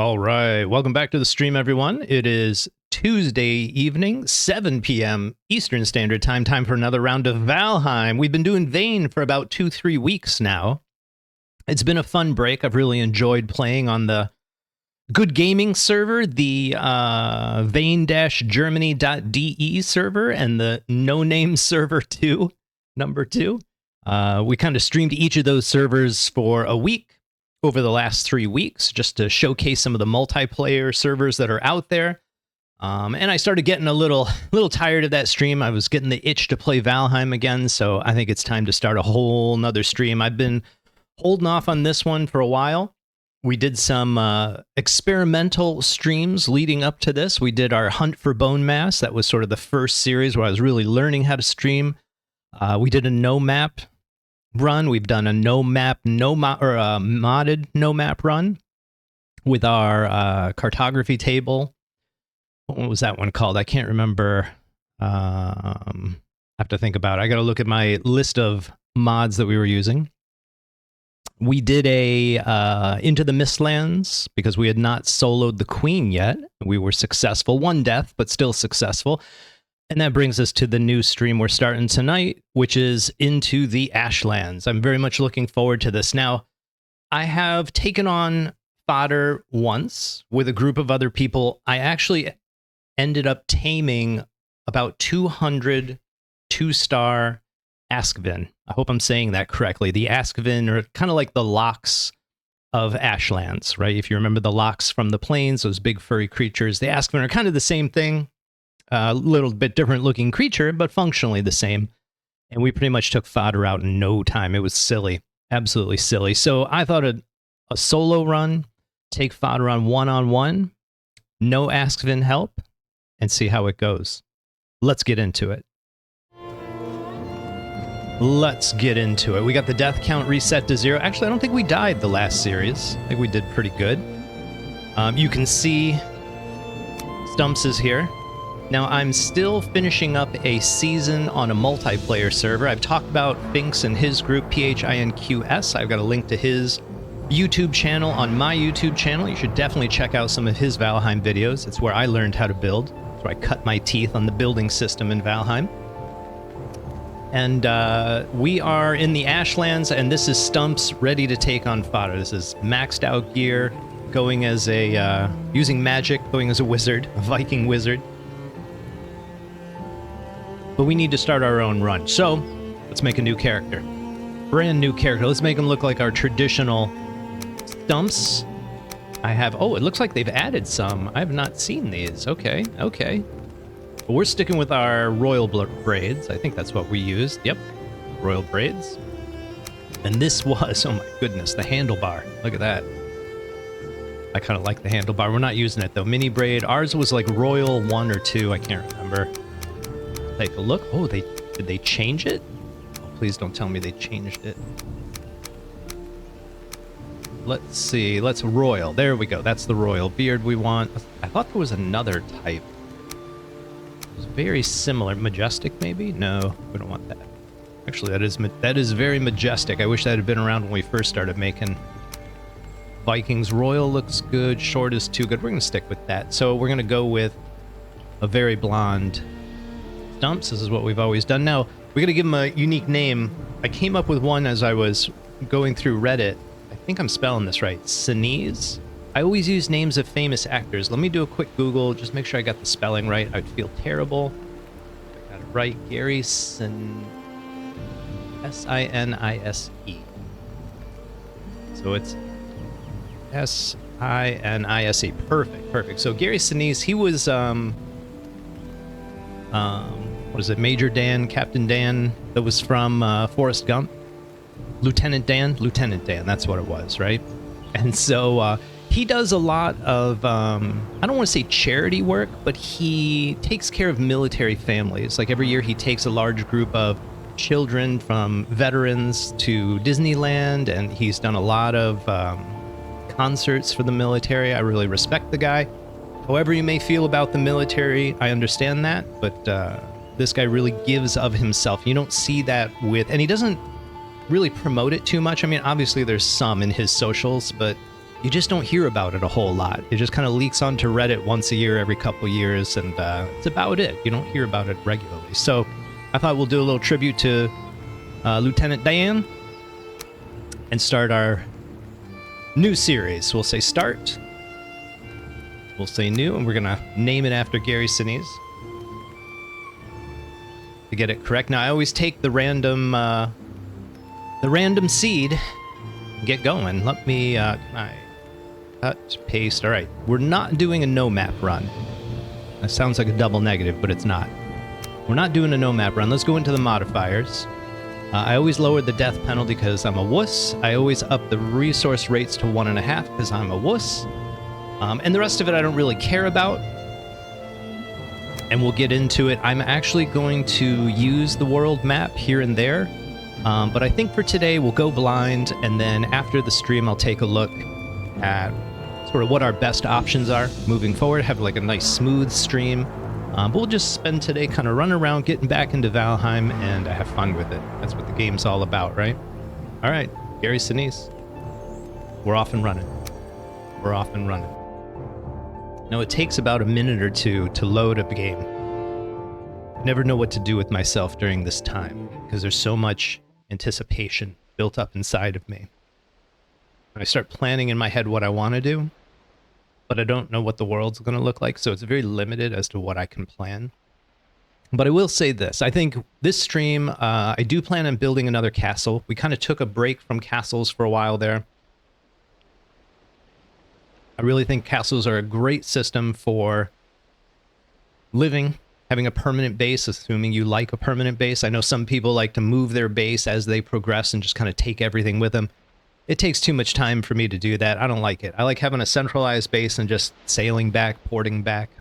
All right, welcome back to the stream, everyone. It is Tuesday evening, 7 p.m. Eastern Standard Time, time for another round of Valheim. We've been doing Vane for about 2-3 weeks now. It's been a fun break. I've really enjoyed playing on the Good Gaming server, the Vane-Germany.de server, and the No Name server 2, number 2. We kind of streamed each of those servers for a week over the last 3 weeks, just to showcase some of the multiplayer servers that are out there. And I started getting a little tired of that stream. I was getting the itch to play Valheim again, so I think it's time to start a whole nother stream. I've been holding off on this one for a while. We did some experimental streams leading up to this. We did our Hunt for Bone Mass. That was sort of the first series where I was really learning how to stream. We did a no-map run. We've done a modded no-map run with our cartography table. What was that one called? I can't remember. I have to think about it. I got to look at my list of mods that we were using. We did a Into the Ashlands because we had not soloed the Queen yet. We were successful. One death, but still successful. And that brings us to the new stream we're starting tonight, which is Into the Ashlands. I'm very much looking forward to this. Now, I have taken on fodder once with a group of other people. I actually ended up taming about 200 2-star Askvin. I hope I'm saying that correctly. The Askvin are kind of like the lox of Ashlands, right? If you remember the lox from the plains, those big furry creatures, the Askvin are kind of the same thing. A little bit different looking creature, but functionally the same. And we pretty much took fodder out in no time. It was silly, absolutely silly. So I thought a solo run, take fodder on one-on-one, no Askvin help, and see how it goes. Let's get into it. Let's get into it. We got the death count reset to 0. Actually, I don't think we died the last series. I think we did pretty good. You can see Stumps is here. Now, I'm still finishing up a season on a multiplayer server. I've talked about Finks and his group, PHINQS. I've got a link to his YouTube channel on my YouTube channel. You should definitely check out some of his Valheim videos. It's where I learned how to build. It's where I cut my teeth on the building system in Valheim. And we are in the Ashlands, and this is Stumps ready to take on fodder. This is maxed out gear, going as a, using magic, going as a wizard, a Viking wizard. But we need to start our own run. So, let's make a new character. Brand new character. Let's make him look like our traditional Stumps. I have... Oh, it looks like they've added some. I have not seen these. Okay, okay. But we're sticking with our royal braids. I think that's what we used. Yep, royal braids. And this was... Oh my goodness, the handlebar. Look at that. I kind of like the handlebar. We're not using it, though. Mini braid. Ours was like royal 1 or 2. I can't remember. Take a look. Oh, did they change it? Oh, please don't tell me they changed it. Let's see. Let's royal. There we go. That's the royal beard we want. I thought there was another type. It was very similar. Majestic, maybe? No, we don't want that. Actually, that is very majestic. I wish that had been around when we first started making Vikings. Royal looks good. Short is too good. We're going to stick with that. So we're going to go with a very blonde Stumps. This is what we've always done. Now, we got to give him a unique name. I came up with one as I was going through Reddit. I think I'm spelling this right. Sinise. I always use names of famous actors. Let me do a quick Google. Just make sure I got the spelling right. I'd feel terrible. I got it right. Gary Sin... S-I-N-I-S-E. So it's S-I-N-I-S-E. Perfect, perfect. So Gary Sinise, he was... what is it, Major Dan, Captain Dan, that was from Forrest Gump? Lieutenant Dan, that's what it was, right? And so he does a lot of, I don't want to say charity work, but he takes care of military families. Like every year he takes a large group of children from veterans to Disneyland, and he's done a lot of concerts for the military. I really respect the guy. However you may feel about the military, I understand that, but this guy really gives of himself. You don't see that with... And he doesn't really promote it too much. I mean, obviously there's some in his socials, but you just don't hear about it a whole lot. It just kind of leaks onto Reddit once a year, every couple years, and it's about it. You don't hear about it regularly. So I thought we'll do a little tribute to Lieutenant Dan and start our new series. We'll say start. We'll say new, and we're going to name it after Gary Sinise to get it correct. Now, I always take the random seed and get going. Let me, can I cut, paste? All right, we're not doing a no map run. That sounds like a double negative, but it's not. We're not doing a no map run. Let's go into the modifiers. I always lower the death penalty because I'm a wuss. I always up the resource rates to 1.5 because I'm a wuss. And the rest of it I don't really care about. And we'll get into it. I'm actually going to use the world map here and there. But I think for today we'll go blind, and then after the stream I'll take a look at sort of what our best options are moving forward, have like a nice smooth stream. But we'll just spend today kind of running around, getting back into Valheim, and have fun with it. That's what the game's all about, right? All right, Gary Sinise. We're off and running. We're off and running. Now, it takes about a minute or two to load up a game. I never know what to do with myself during this time, because there's so much anticipation built up inside of me. I start planning in my head what I want to do, but I don't know what the world's going to look like, so it's very limited as to what I can plan. But I will say this. I think this stream, I do plan on building another castle. We kind of took a break from castles for a while there. I really think castles are a great system for living, having a permanent base, assuming you like a permanent base. I know some people like to move their base as they progress and just kind of take everything with them. It takes too much time for me to do that. I don't like it. I like having a centralized base and just sailing back, porting back.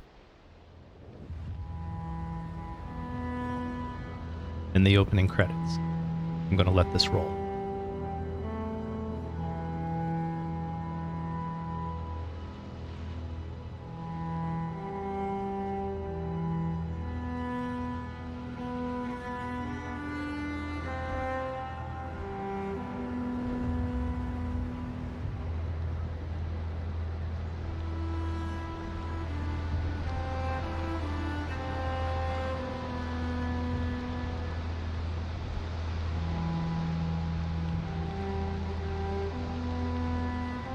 In the opening credits. I'm going to let this roll.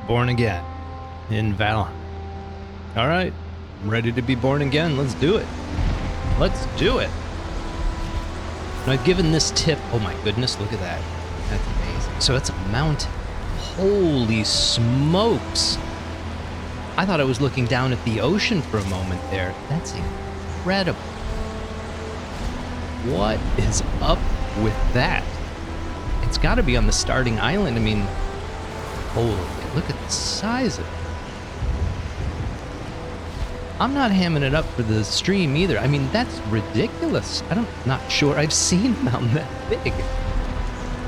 Born again in Valheim. All right, I'm ready to be born again. Let's do it. Let's do it. And I've given this tip. Oh my goodness, look at that. That's amazing. So that's a mountain. Holy smokes. I thought I was looking down at the ocean for a moment there. That's incredible. What is up with that? It's got to be on the starting island. I mean, holy, look at the size of it. I'm not hamming it up for the stream either. I mean, that's ridiculous. Not sure I've seen a mountain that big.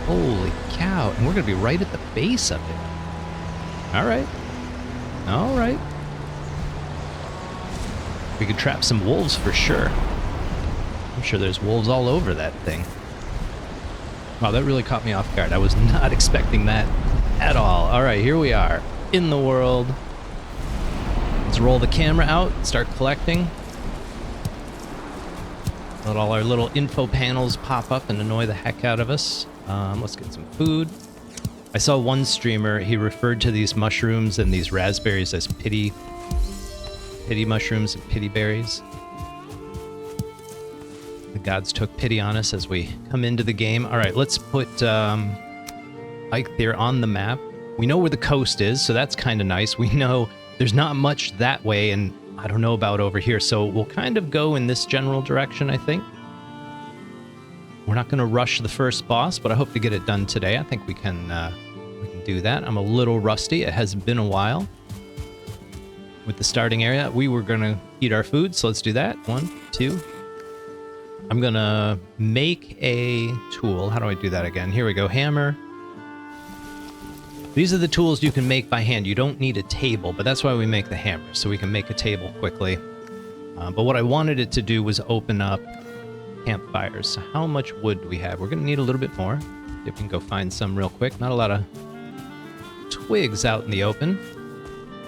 Holy cow. And we're going to be right at the base of it. All right. All right. We could trap some wolves for sure. I'm sure there's wolves all over that thing. Wow, that really caught me off guard. I was not expecting that at all. All right, here we are in the world. Let's roll the camera out, start collecting. Let all our little info panels pop up and annoy the heck out of us. Let's get some food. I saw one streamer, he referred to these mushrooms and these raspberries as pity mushrooms and pity berries. The gods took pity on us as we come into the game. All right, let's put Eikthyr on the map. We know where the coast is, so that's kind of nice. We know there's not much that way, and I don't know about over here, so we'll kind of go in this general direction, I think. We're not going to rush the first boss, but I hope to get it done today. I think we can do that. I'm a little rusty. It has been a while. With the starting area, we were going to eat our food, so let's do that. 1, 2. I'm going to make a tool. How do I do that again? Here we go. Hammer. These are the tools you can make by hand. You don't need a table, but that's why we make the hammer, so we can make a table quickly. But what I wanted it to do was open up campfires. So how much wood do we have? We're going to need a little bit more. See if we can go find some real quick. Not a lot of twigs out in the open.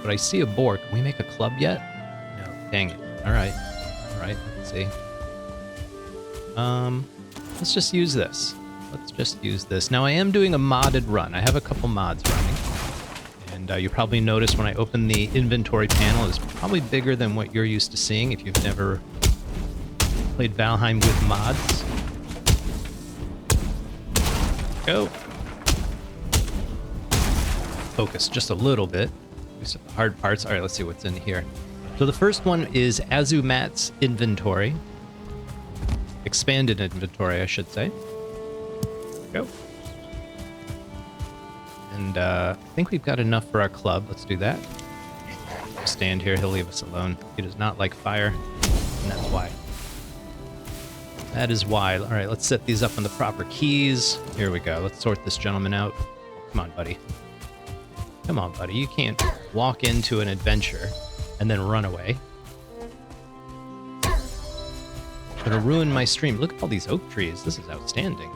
But I see a boar. Can we make a club yet? No. Dang it. All right. All right. Let's see. Let's just use this. Let's just use this. Now, I am doing a modded run. I have a couple mods running. And you probably noticed when I open the inventory panel, it's probably bigger than what you're used to seeing if you've never played Valheim with mods. Go. Focus just a little bit. Do some hard parts. All right, let's see what's in here. So the first one is Azumatt's inventory. Expanded inventory, I should say. Go. And I think we've got enough for our club. Let's do that. Stand here, he'll leave us alone. He does not like fire, and that's why. That is why. All right, let's set these up on the proper keys. Here we go. Let's sort this gentleman out. Come on, buddy. Come on, buddy. You can't walk into an adventure and then run away. Gonna ruin my stream. Look at all these oak trees. This is outstanding.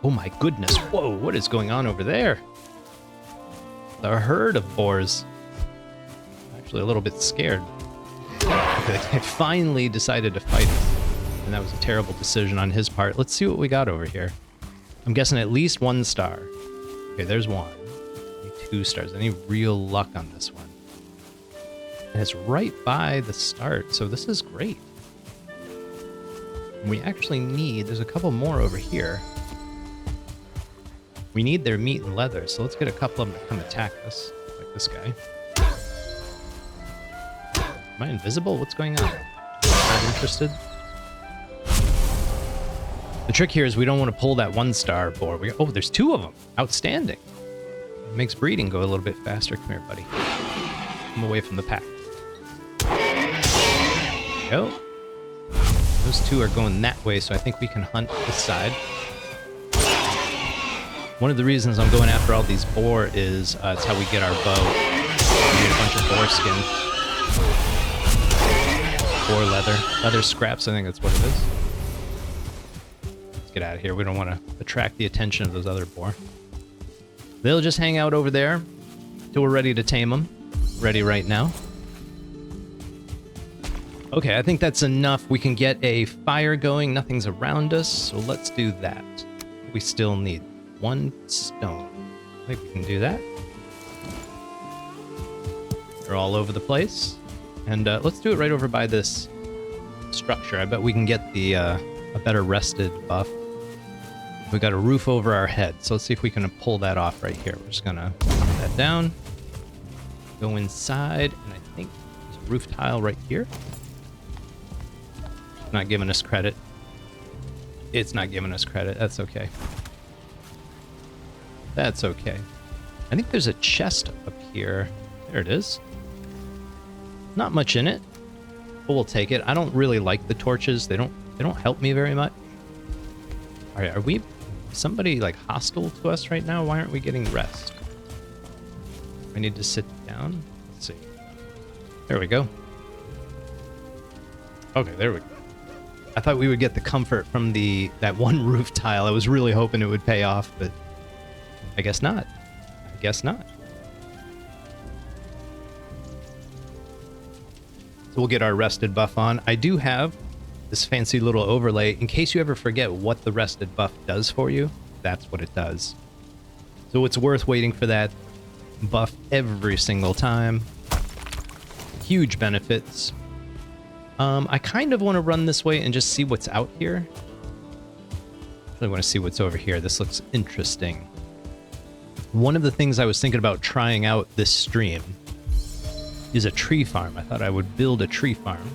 Oh my goodness. Whoa, what is going on over there? The herd of boars. I'm actually a little bit scared. They finally decided to fight us. And that was a terrible decision on his part. Let's see what we got over here. I'm guessing at least 1 star. Okay, there's 1. 2 stars. Any real luck on this one? And it's right by the start, so this is great. We actually need, there's a couple more over here. We need their meat and leather, so let's get a couple of them to come attack us, like this guy. Am I invisible? What's going on? Not interested? The trick here is we don't want to pull that 1-star boar. Oh, there's 2 of them. Outstanding. It makes breeding go a little bit faster. Come here, buddy. Come away from the pack. There we go. Those 2 are going that way, so I think we can hunt this side. One of the reasons I'm going after all these boar is it's how we get our bow. We need a bunch of boar skin. Boar leather. Leather scraps, I think that's what it is. Let's get out of here. We don't want to attract the attention of those other boar. They'll just hang out over there till we're ready to tame them. Ready right now. Okay, I think that's enough. We can get a fire going. Nothing's around us, so let's do that. We still need 1 stone. I think we can do that. They're all over the place. And let's do it right over by this structure. I bet we can get the a better rested buff. We got a roof over our head, so let's see if we can pull that off right here. We're just gonna put that down. Go inside, and I think there's a roof tile right here. Not giving us credit. It's not giving us credit. That's okay. That's okay. I think there's a chest up here. There it is. Not much in it, but we'll take it. I don't really like the torches. They don't help me very much. All right, are we somebody like hostile to us right now? Why aren't we getting rest? I need to sit down. Let's see. There we go. Okay, there we go. I thought we would get the comfort from that 1 roof tile. I was really hoping it would pay off, but I guess not. I guess not. So we'll get our rested buff on. I do have this fancy little overlay. In case you ever forget what the rested buff does for you, that's what it does. So it's worth waiting for that buff every single time. Huge benefits. I kind of want to run this way and just see what's out here. I really want to see what's over here. This looks interesting. One of the things I was thinking about trying out this stream is a tree farm. I thought I would build a tree farm.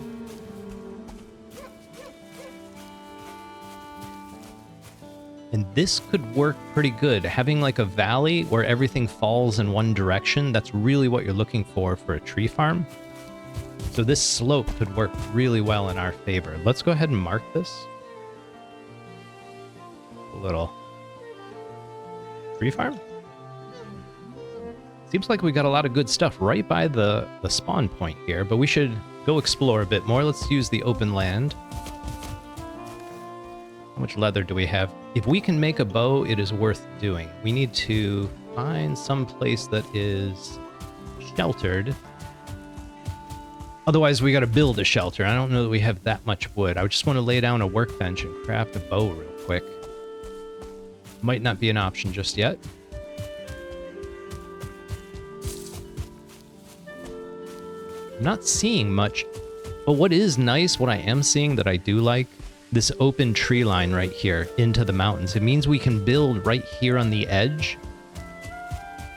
And this could work pretty good. Having like a valley where everything falls in one direction, that's really what you're looking for a tree farm. So this slope could work really well in our favor. Let's go ahead and mark this. A little tree farm. Seems like we got a lot of good stuff right by the spawn point here, but we should go explore a bit more. Let's use the open land. How much leather do we have? If we can make a bow, it is worth doing. We need to find some place that is sheltered. Otherwise, we got to build a shelter. I don't know that we have that much wood. I just want to lay down a workbench and craft a bow real quick. Might not be an option just yet. I'm not seeing much, but what is nice, what I am seeing that I do like, this open tree line right here into the mountains. It means we can build right here on the edge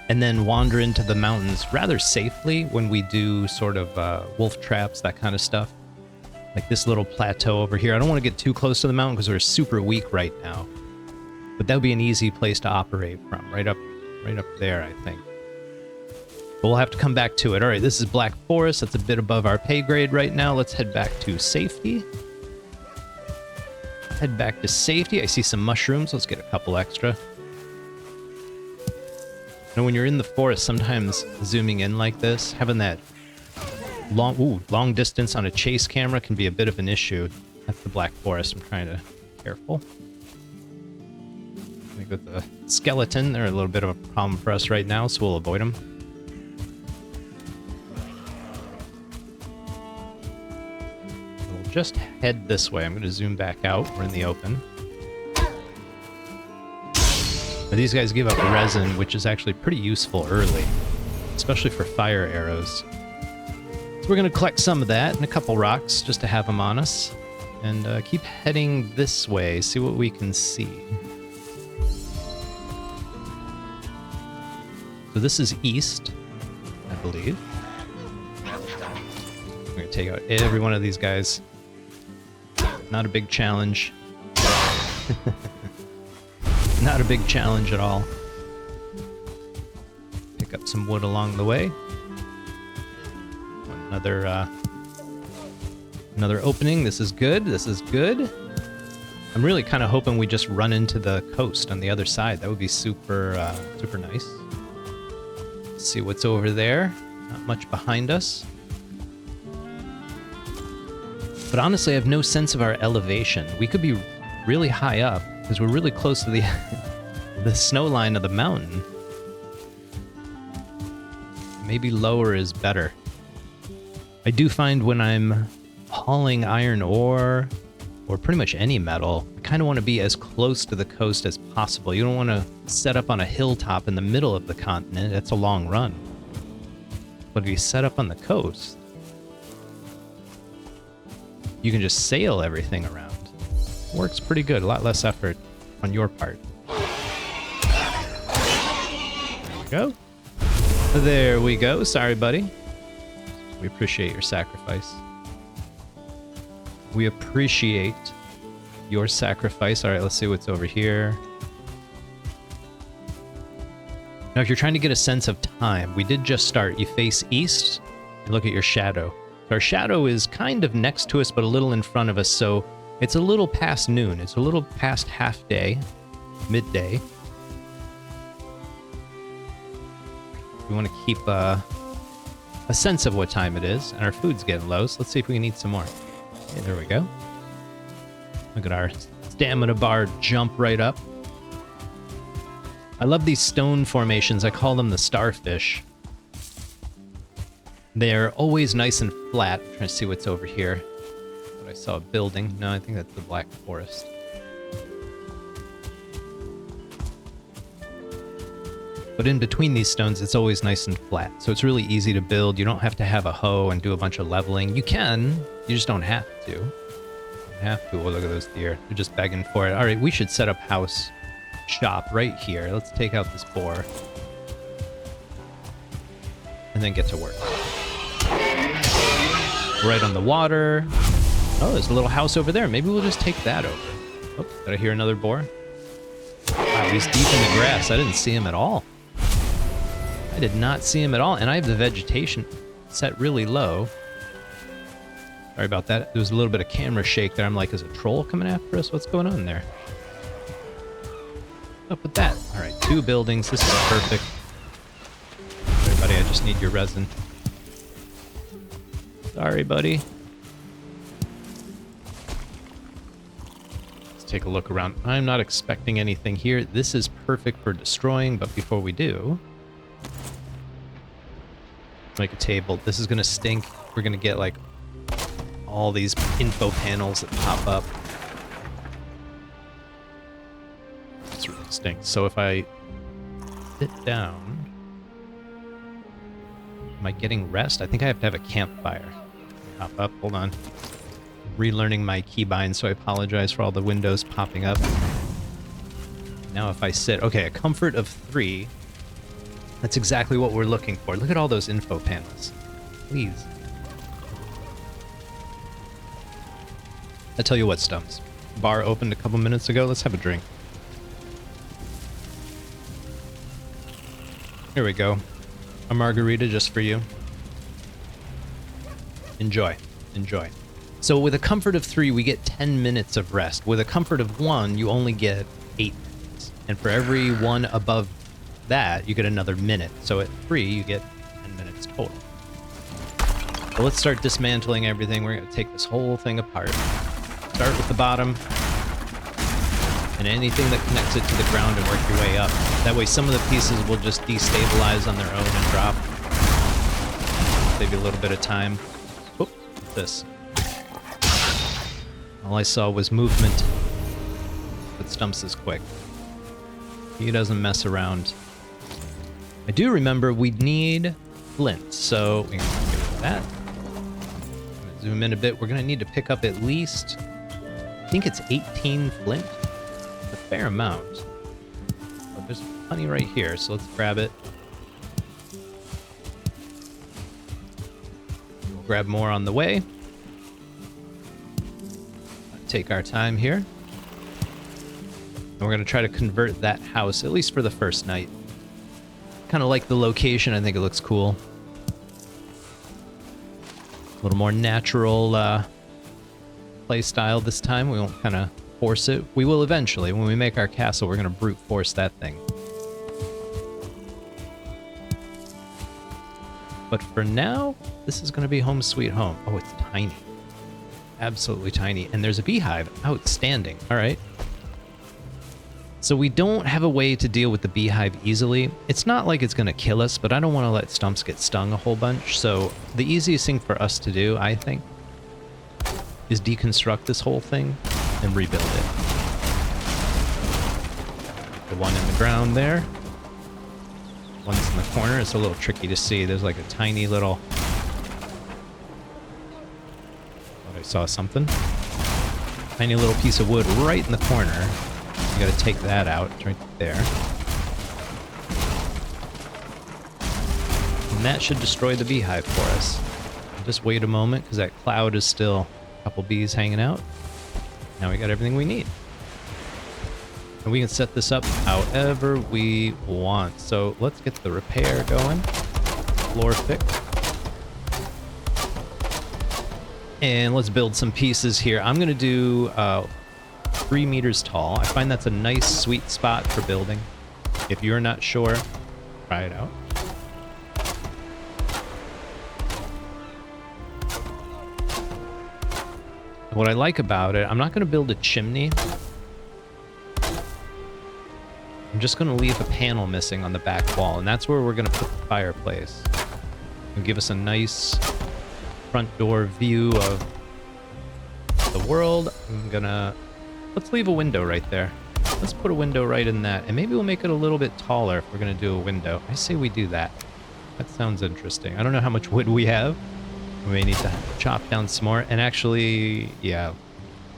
and then wander into the mountains rather safely when we do sort of wolf traps, that kind of stuff. Like this little plateau over here. I don't want to get too close to the mountain because we're super weak right now. But that would be an easy place to operate from, right up there, I think. But we'll have to come back to it. All right, this is Black Forest. That's a bit above our pay grade right now. Let's head back to safety. Head back to safety. I see some mushrooms. Let's get a couple extra. Now, when you're in the forest, sometimes zooming in like this, having that long distance on a chase camera can be a bit of an issue. That's the Black Forest. I'm trying to be careful. I think with the skeleton, they're a little bit of a problem for us right now, so we'll avoid them. We'll just head this way. I'm going to zoom back out. We're in the open. Now, these guys give up resin, which is actually pretty useful early, especially for fire arrows. So we're going to collect some of that and a couple rocks just to have them on us. And keep heading this way, see what we can see. So this is east, I believe. I'm going to take out every one of these guys. Not a big challenge. Not a big challenge at all. Pick up some wood along the way. Another opening. This is good. This is good. I'm really kind of hoping we just run into the coast on the other side. That would be super, super nice. Let's see what's over there. Not much behind us. But honestly, I have no sense of our elevation. We could be really high up because we're really close to the snow line of the mountain. Maybe lower is better. I do find when I'm hauling iron ore, or pretty much any metal, I kind of want to be as close to the coast as possible. You don't want to set up on a hilltop in the middle of the continent. That's a long run. But if you set up on the coast, you can just sail everything around. Works pretty good. A lot less effort on your part. There we go. There we go. Sorry, buddy. We appreciate your sacrifice. We appreciate your sacrifice. All right, let's see what's over here. Now, if you're trying to get a sense of time, we did just start. You face east and look at your shadow. So our shadow is kind of next to us, but a little in front of us, so it's a little past noon. It's a little past half day, midday. We want to keep a sense of what time it is, and our food's getting low, so let's see if we can eat some more. Okay, there we go. Look at our stamina bar jump right up. I love these stone formations. I call them the starfish. They're always nice and flat. I'm trying to see what's over here. But I saw a building. No, I think that's the Black Forest. But in between these stones, it's always nice and flat. So it's really easy to build. You don't have to have a hoe and do a bunch of leveling. You can, you just don't have to. You don't have to. Oh, look at those deer. They're just begging for it. All right, we should set up house shop right here. Let's take out this boar. And then get to work. Right on the water. Oh, there's a little house over there. Maybe we'll just take that over. Oh, did I hear another boar? Wow, he's deep in the grass. I didn't see him at all. I did not see him at all, and I have the vegetation set really low. Sorry about that. There was a little bit of camera shake there. I'm like, is a troll coming after us? What's going on there? Up with that. All right, 2 buildings. This is perfect. Sorry, buddy, I just need your resin. Sorry, buddy. Let's take a look around. I'm not expecting anything here. This is perfect for destroying, but before we do, Make a table. This is gonna stink. We're gonna get like all these info panels that pop up. This really stinks. So if I sit down, am I getting rest? I think I have to have a campfire. Pop up. Hold on. Relearning my keybind, so I apologize for all the windows popping up. Now if I sit, okay, a comfort of 3. That's exactly what we're looking for. Look at all those info panels. Please. I tell you what, Stumps. Bar opened a couple minutes ago. Let's have a drink. Here we go. A margarita just for you. Enjoy. Enjoy. So with a comfort of 3, we get 10 minutes of rest. With a comfort of 1, you only get 8 minutes. And for every one above that, you get another minute. So at 3, you get 10 minutes total. So let's start dismantling everything. We're going to take this whole thing apart. Start with the bottom. And anything that connects it to the ground and work your way up. That way some of the pieces will just destabilize on their own and drop. Save you a little bit of time. Oh, what's this? All I saw was movement. But Stumps is quick. He doesn't mess around. I do remember we need flint, so we can get rid of that. I'm gonna zoom in a bit. We're gonna need to pick up at least, I think it's 18 flint. It's a fair amount. But there's plenty right here, so let's grab it. We'll grab more on the way. Take our time here. And we're gonna try to convert that house, at least for the first night. Kind of like the location. I think it looks cool. A little more natural play style this time. We won't kind of force it. We will eventually. When we make our castle, we're going to brute force that thing. But for now, this is going to be home sweet home. Oh, it's tiny. Absolutely tiny. And there's a beehive. Outstanding. All right. So we don't have a way to deal with the beehive easily. It's not like it's going to kill us, but I don't want to let Stumps get stung a whole bunch. So the easiest thing for us to do, I think, is deconstruct this whole thing and rebuild it. The one in the ground there. One's in the corner. It's a little tricky to see. There's like a tiny little... Thought I saw something. Tiny little piece of wood right in the corner. You gotta take that out. It's right there. And that should destroy the beehive for us. Just wait a moment, because that cloud is still a couple bees hanging out. Now we got everything we need. And we can set this up however we want. So let's get the repair going. Floor fixed. And let's build some pieces here. I'm gonna do 3 meters tall. I find that's a nice sweet spot for building. If you're not sure, try it out. What I like about it, I'm not going to build a chimney. I'm just going to leave a panel missing on the back wall, and that's where we're going to put the fireplace. It'll give us a nice front door view of the world. I'm gonna... Let's leave a window right there. Let's put a window right in that, and maybe we'll make it a little bit taller if we're gonna do a window. I say we do that. That sounds interesting. I don't know how much wood we have. We may need to chop down some more, and actually, yeah.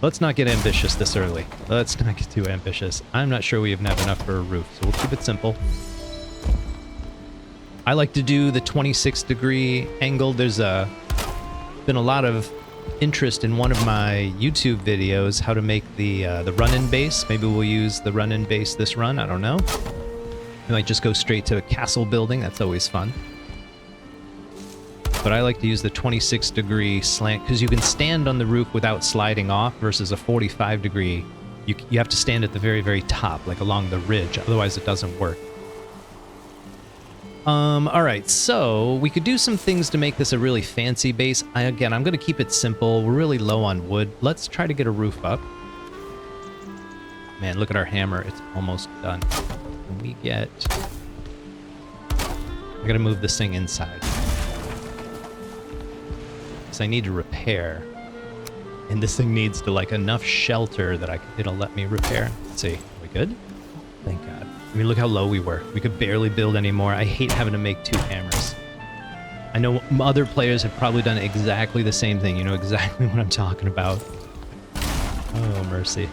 Let's not get ambitious this early. Let's not get too ambitious. I'm not sure we even have enough for a roof, so we'll keep it simple. I like to do the 26-degree angle. There's been a lot of interest in one of my YouTube videos, how to make the run-in base. Maybe we'll use the run-in base this run, I don't know. We might just go straight to a castle building, that's always fun. But I like to use the 26-degree slant, because you can stand on the roof without sliding off, versus a 45-degree. You have to stand at the very, very top, like along the ridge, otherwise it doesn't work. Alright, so we could do some things to make this a really fancy base. Again, I'm going to keep it simple. We're really low on wood. Let's try to get a roof up. Man, look at our hammer. It's almost done. Can we get... I'm going to move this thing inside. because I need to repair. And this thing needs to, like, enough shelter that it'll let me repair. Let's see. Are we good? Thank God. I mean, look how low we were. We could barely build anymore. I hate having to make 2 hammers. I know other players have probably done exactly the same thing. You know exactly what I'm talking about. Oh, mercy.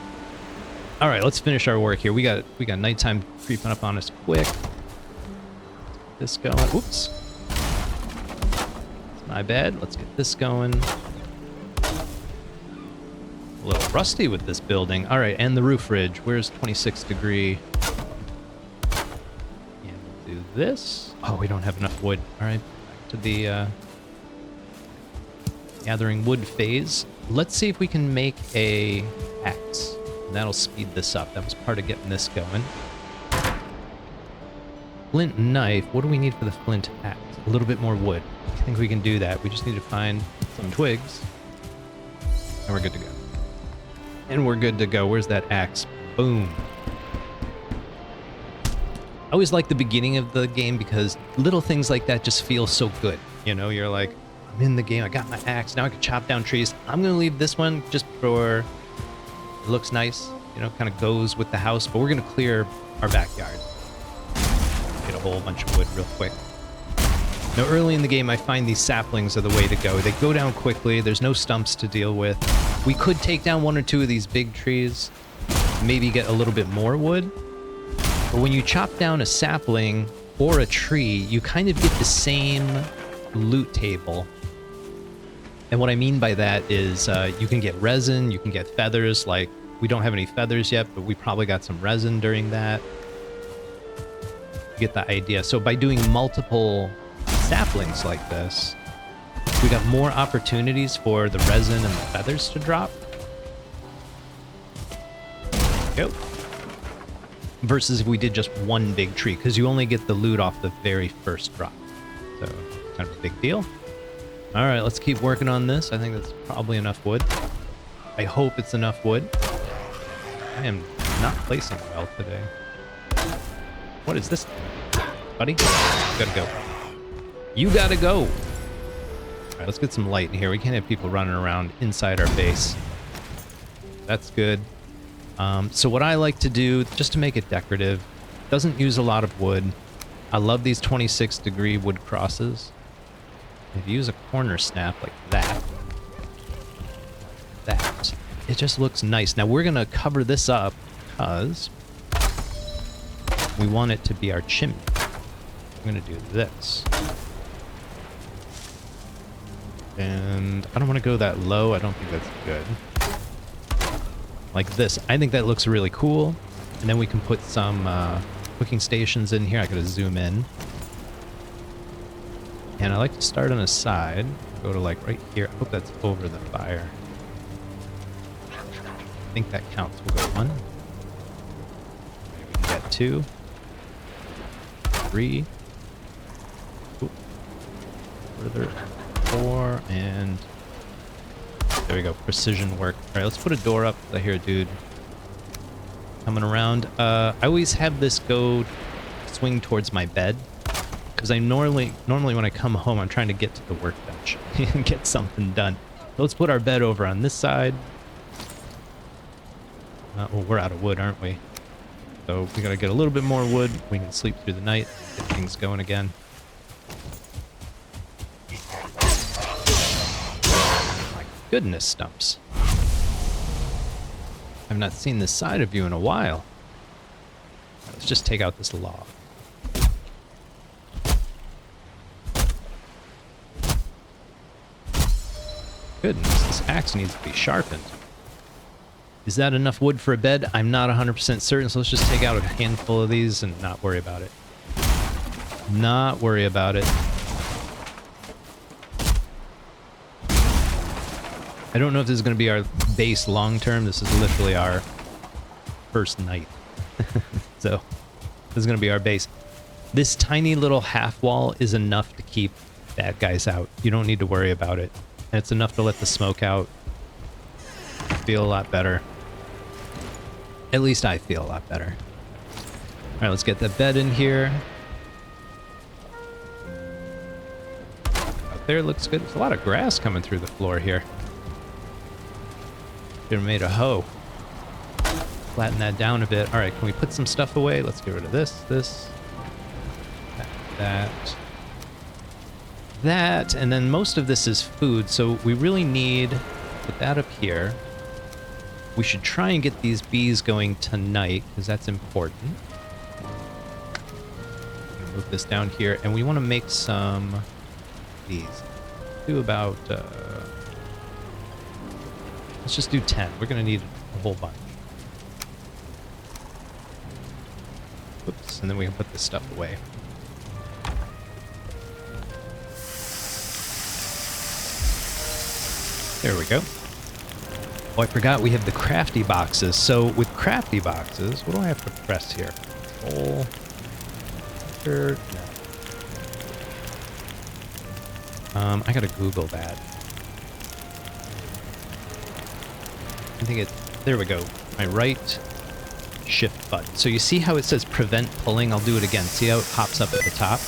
All right, let's finish our work here. We got nighttime creeping up on us quick. Get this going. Oops. It's my bad. Let's get this going. A little rusty with this building. All right, and the roof ridge. Where's 26 degree? And we'll do this. Oh, we don't have enough wood. All right, back to the gathering wood phase. Let's see if we can make a axe. That'll speed this up. That was part of getting this going. Flint knife. What do we need for the flint axe? A little bit more wood. I think we can do that. We just need to find some twigs. And we're good to go. And we're good to go. Where's that axe? Boom. I always like the beginning of the game because little things like that just feel so good. You know, you're like, I'm in the game. I got my axe. Now I can chop down trees. I'm going to leave this one just for... It looks nice. You know, kind of goes with the house. But we're going to clear our backyard. Get a whole bunch of wood real quick. Now, early in the game, I find these saplings are the way to go. They go down quickly. There's no stumps to deal with. We could take down 1 or 2 of these big trees, maybe get a little bit more wood. But when you chop down a sapling or a tree, you kind of get the same loot table. And what I mean by that is you can get resin, you can get feathers. Like, we don't have any feathers yet, but we probably got some resin during that. You get the idea. So by doing multiple saplings like this, we got more opportunities for the resin and the feathers to drop. Go. Versus if we did just 1 big tree, because you only get the loot off the very first drop. So, kind of a big deal. All right, let's keep working on this. I think that's probably enough wood. I hope it's enough wood. I am not placing well today. What is this, buddy? You gotta go. You gotta go. All right, let's get some light in here. We can't have people running around inside our base. That's good. So what I like to do, just to make it decorative, doesn't use a lot of wood. I love these 26 degree wood crosses. If you use a corner snap like that, it just looks nice. Now we're gonna cover this up because we want it to be our chimney. I'm gonna do this. And I don't want to go that low. I don't think that's good. Like this. I think that looks really cool. And then we can put some cooking stations in here. I gotta zoom in. And I like to start on a side. Go to like right here. I hope that's over the fire. I think that counts. We'll go 1. Maybe we can get 2. 3. Ooh. Further. 4. And there we go. Precision work. All right, let's put a door up. I hear a dude coming around. I always have this go swing towards my bed. Because I normally when I come home, I'm trying to get to the workbench and get something done. So let's put our bed over on this side. Well, we're out of wood, aren't we? So we gotta get a little bit more wood. We can sleep through the night, get things going again. My goodness, Stumps. I've not seen this side of you in a while. Let's just take out this log. Goodness, this axe needs to be sharpened. Is that enough wood for a bed? I'm not 100% certain, so let's just take out a handful of these and not worry about it. Not worry about it. I don't know if this is going to be our base long term. This is literally our first night. So, this is going to be our base. This tiny little half wall is enough to keep bad guys out. You don't need to worry about it. And it's enough to let the smoke out. Feel a lot better. At least I feel a lot better. All right, let's get that bed in here. there looks good. There's a lot of grass coming through the floor here. Should have made a hoe. Flatten that down a bit. All right, can we put some stuff away? Let's get rid of this, that, and then most of this is food, so we really need to put that up here. We should try and get these bees going tonight, because that's important. Move this down here, and we want to make some of these. Do about, let's just do 10. We're going to need a whole bunch. Oops, and then we can put this stuff away. There we go. Oh, I forgot we have the crafty boxes. So with crafty boxes, what do I have to press here? Full. No. I gotta Google that. I think there we go. My right shift button. So you see how it says prevent pulling? I'll do it again. See how it pops up at the top?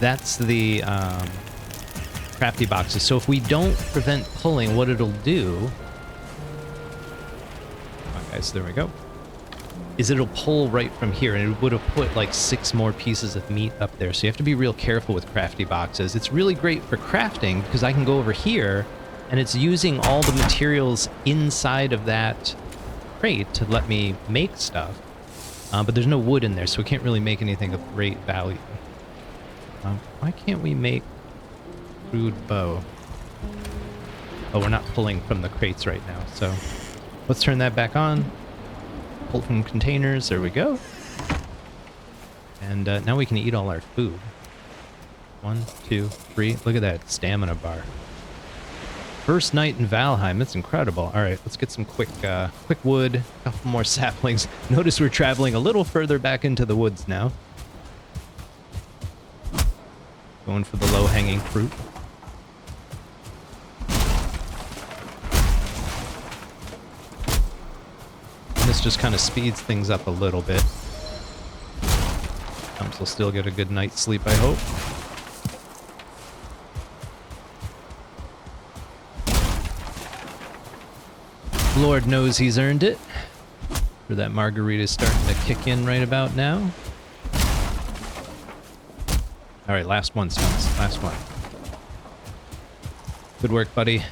That's the crafty boxes. So if we don't prevent pulling, what it'll do... Come on, guys, there we go. Is it'll pull right from here, and it would have put like 6 more pieces of meat up there. So you have to be real careful with crafty boxes. It's really great for crafting because I can go over here and it's using all the materials inside of that crate to let me make stuff. But there's no wood in there, so we can't really make anything of great value. Why can't we make crude bow? Oh, we're not pulling from the crates right now, so let's turn that back on. Pull from containers, there we go. And now we can eat all our food. 1, 2, 3, look at that stamina bar. First night in Valheim, that's incredible. All right, let's get some quick wood, a couple more saplings. Notice we're traveling a little further back into the woods now. Going for the low-hanging fruit. This just kind of speeds things up a little bit. Stumps will still get a good night's sleep, I hope. Lord knows he's earned it. For that margarita's starting to kick in right about now. All right, last one, Stumps. Last one. Good work, buddy.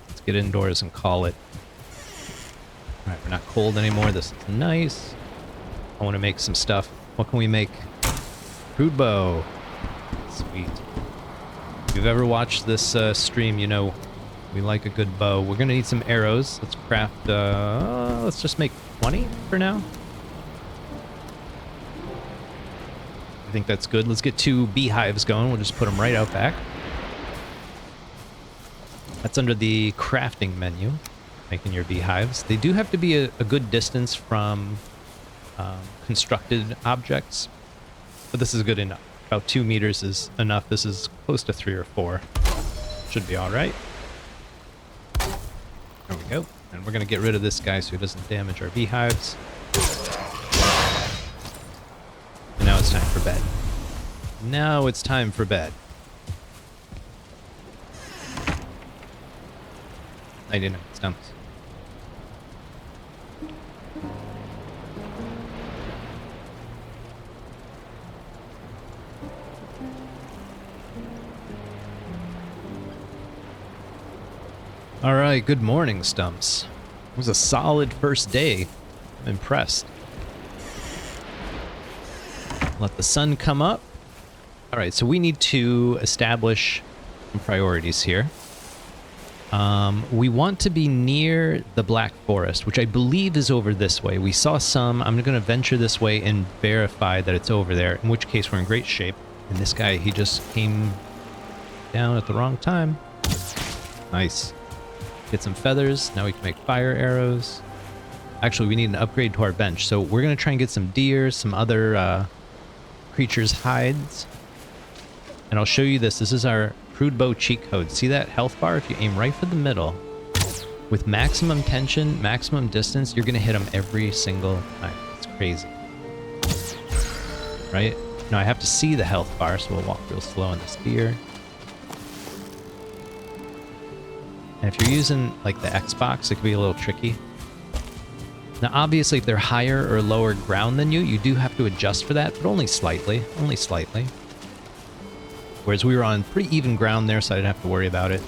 Let's get indoors and call it. All right, we're not cold anymore. This is nice. I want to make some stuff. What can we make? Crude bow. Sweet. If you've ever watched this stream, you know we like a good bow. We're going to need some arrows. Let's craft, let's just make 20 for now. I think that's good. Let's get 2 beehives going. We'll just put them right out back. That's under the crafting menu, making your beehives. They do have to be a good distance from constructed objects, but this is good enough. About 2 meters is enough. This is close to 3 or 4. Should be all right. There we go. And we're going to get rid of this guy so he doesn't damage our beehives. And now it's time for bed. Now it's time for bed. I didn't know. Stumps. All right, good morning, Stumps. It was a solid first day. I'm impressed. Let the sun come up. All right, so we need to establish some priorities here. We want to be near the Black Forest, which I believe is over this way. We saw some. I'm going to venture this way and verify that it's over there, in which case we're in great shape. And this guy, he just came down at the wrong time. Nice. Get some feathers. Now we can make fire arrows. Actually, we need an upgrade to our bench. So we're going to try and get some deer, some other creatures' hides. And I'll show you this. This is our crude bow cheat code. See that health bar? If you aim right for the middle, with maximum tension, maximum distance, you're going to hit them every single time. It's crazy. right? No, I have to see the health bar, so we'll walk real slow on this deer. And if you're using, like, the Xbox, it can be a little tricky. Now, obviously, if they're higher or lower ground than you, you do have to adjust for that, but only slightly. Only slightly. Whereas we were on pretty even ground there, so I didn't have to worry about it.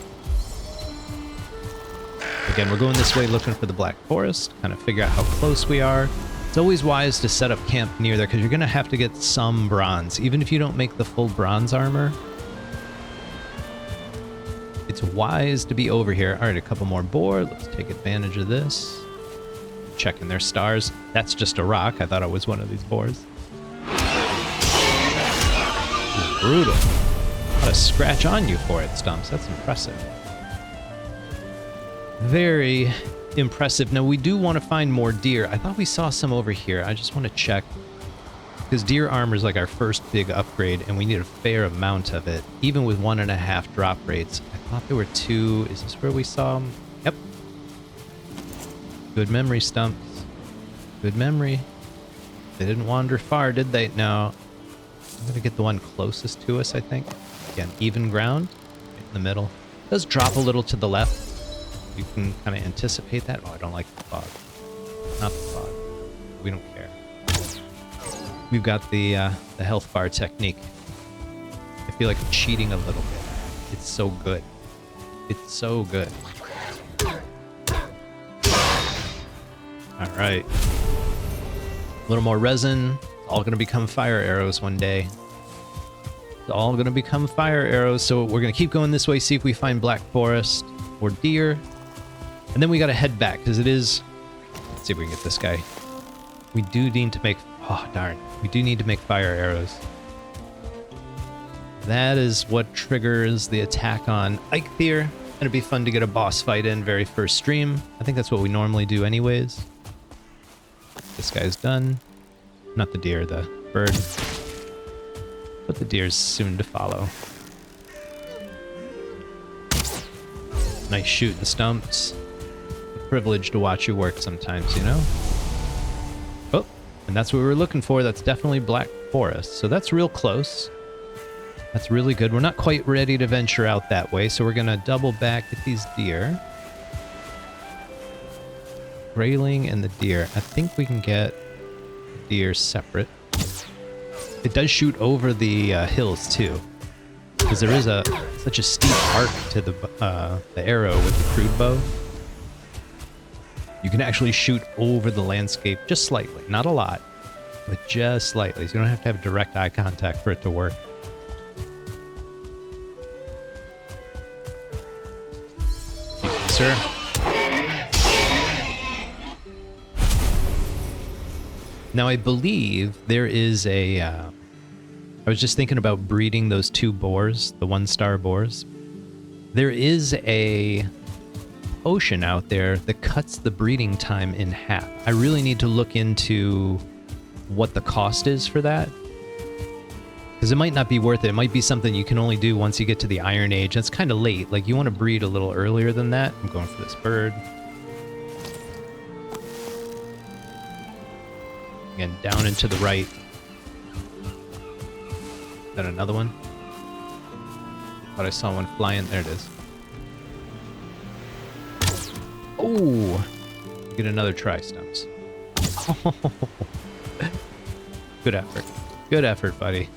Again, we're going this way looking for the Black Forest, kind of figure out how close we are. It's always wise to set up camp near there, because you're going to have to get some bronze. Even if you don't make the full bronze armor, it's wise to be over here. All right, a couple more boar. Let's take advantage of this. Checking their stars. That's just a rock. I thought it was one of these boars. Ooh, brutal. Got a scratch on you for it, Stumps. That's impressive. Very impressive. Now, we do want to find more deer. I thought we saw some over here. I just want to check. Because deer armor is like our first big upgrade, and we need a fair amount of it, even with 1.5 drop rates. I thought there were 2. Is this where we saw them? Yep. Good memory, Stumps. Good memory. They didn't wander far, did they? No. I'm going to get the one closest to us, I think. Again, even ground. Right in the middle. It does drop a little to the left. You can kind of anticipate that. Oh, I don't like the fog. Not the fog. We don't care. We've got the health bar technique. I feel like I'm cheating a little bit. It's so good. It's so good. All right. A little more resin. It's all going to become fire arrows one day. It's all going to become fire arrows. So we're going to keep going this way, see if we find Black Forest or deer. And then we got to head back, because it is... Let's see if we can get this guy. We do need to make... Oh, darn. We do need to make fire arrows. That is what triggers the attack on Eikthyr. And it'd be fun to get a boss fight in very first stream. I think that's what we normally do anyways. This guy's done. Not the deer, the bird. But the deer's soon to follow. Nice shooting, Stumps. Privilege to watch you work sometimes, you know? Oh, and that's what we were looking for. That's definitely Black Forest. So that's real close. That's really good. We're not quite ready to venture out that way, so we're going to double back at these deer. Grayling and the deer. I think we can get the deer separate. It does shoot over the hills, too. Because there is such a steep arc to the arrow with the crude bow. You can actually shoot over the landscape just slightly. Not a lot, but just slightly. So you don't have to have direct eye contact for it to work. Sir. Now, I believe there is a... I was just thinking about breeding those 2 boars, the 1-star boars. There is a ocean out there that cuts the breeding time in half. I really need to look into what the cost is for that, because it might not be worth it. It might be something you can only do once you get to the Iron Age. That's kind of late. Like, you want to breed a little earlier than that. I'm going for this bird. Again, down and to the right. Is that another one? Thought I saw one flying. There it is. Oh! Get another try, Stumps. Oh. Good effort. Good effort, buddy.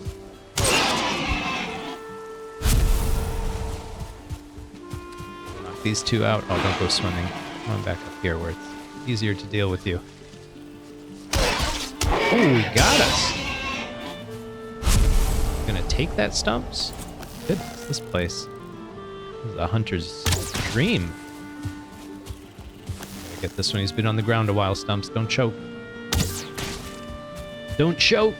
Knock these 2 out. Oh, don't go swimming. Come on back up here where it's easier to deal with you. Oh, he got us! Gonna take that, Stumps? Goodness, this place is a hunter's dream. Gotta get this one. He's been on the ground a while, Stumps. Don't choke. Don't choke!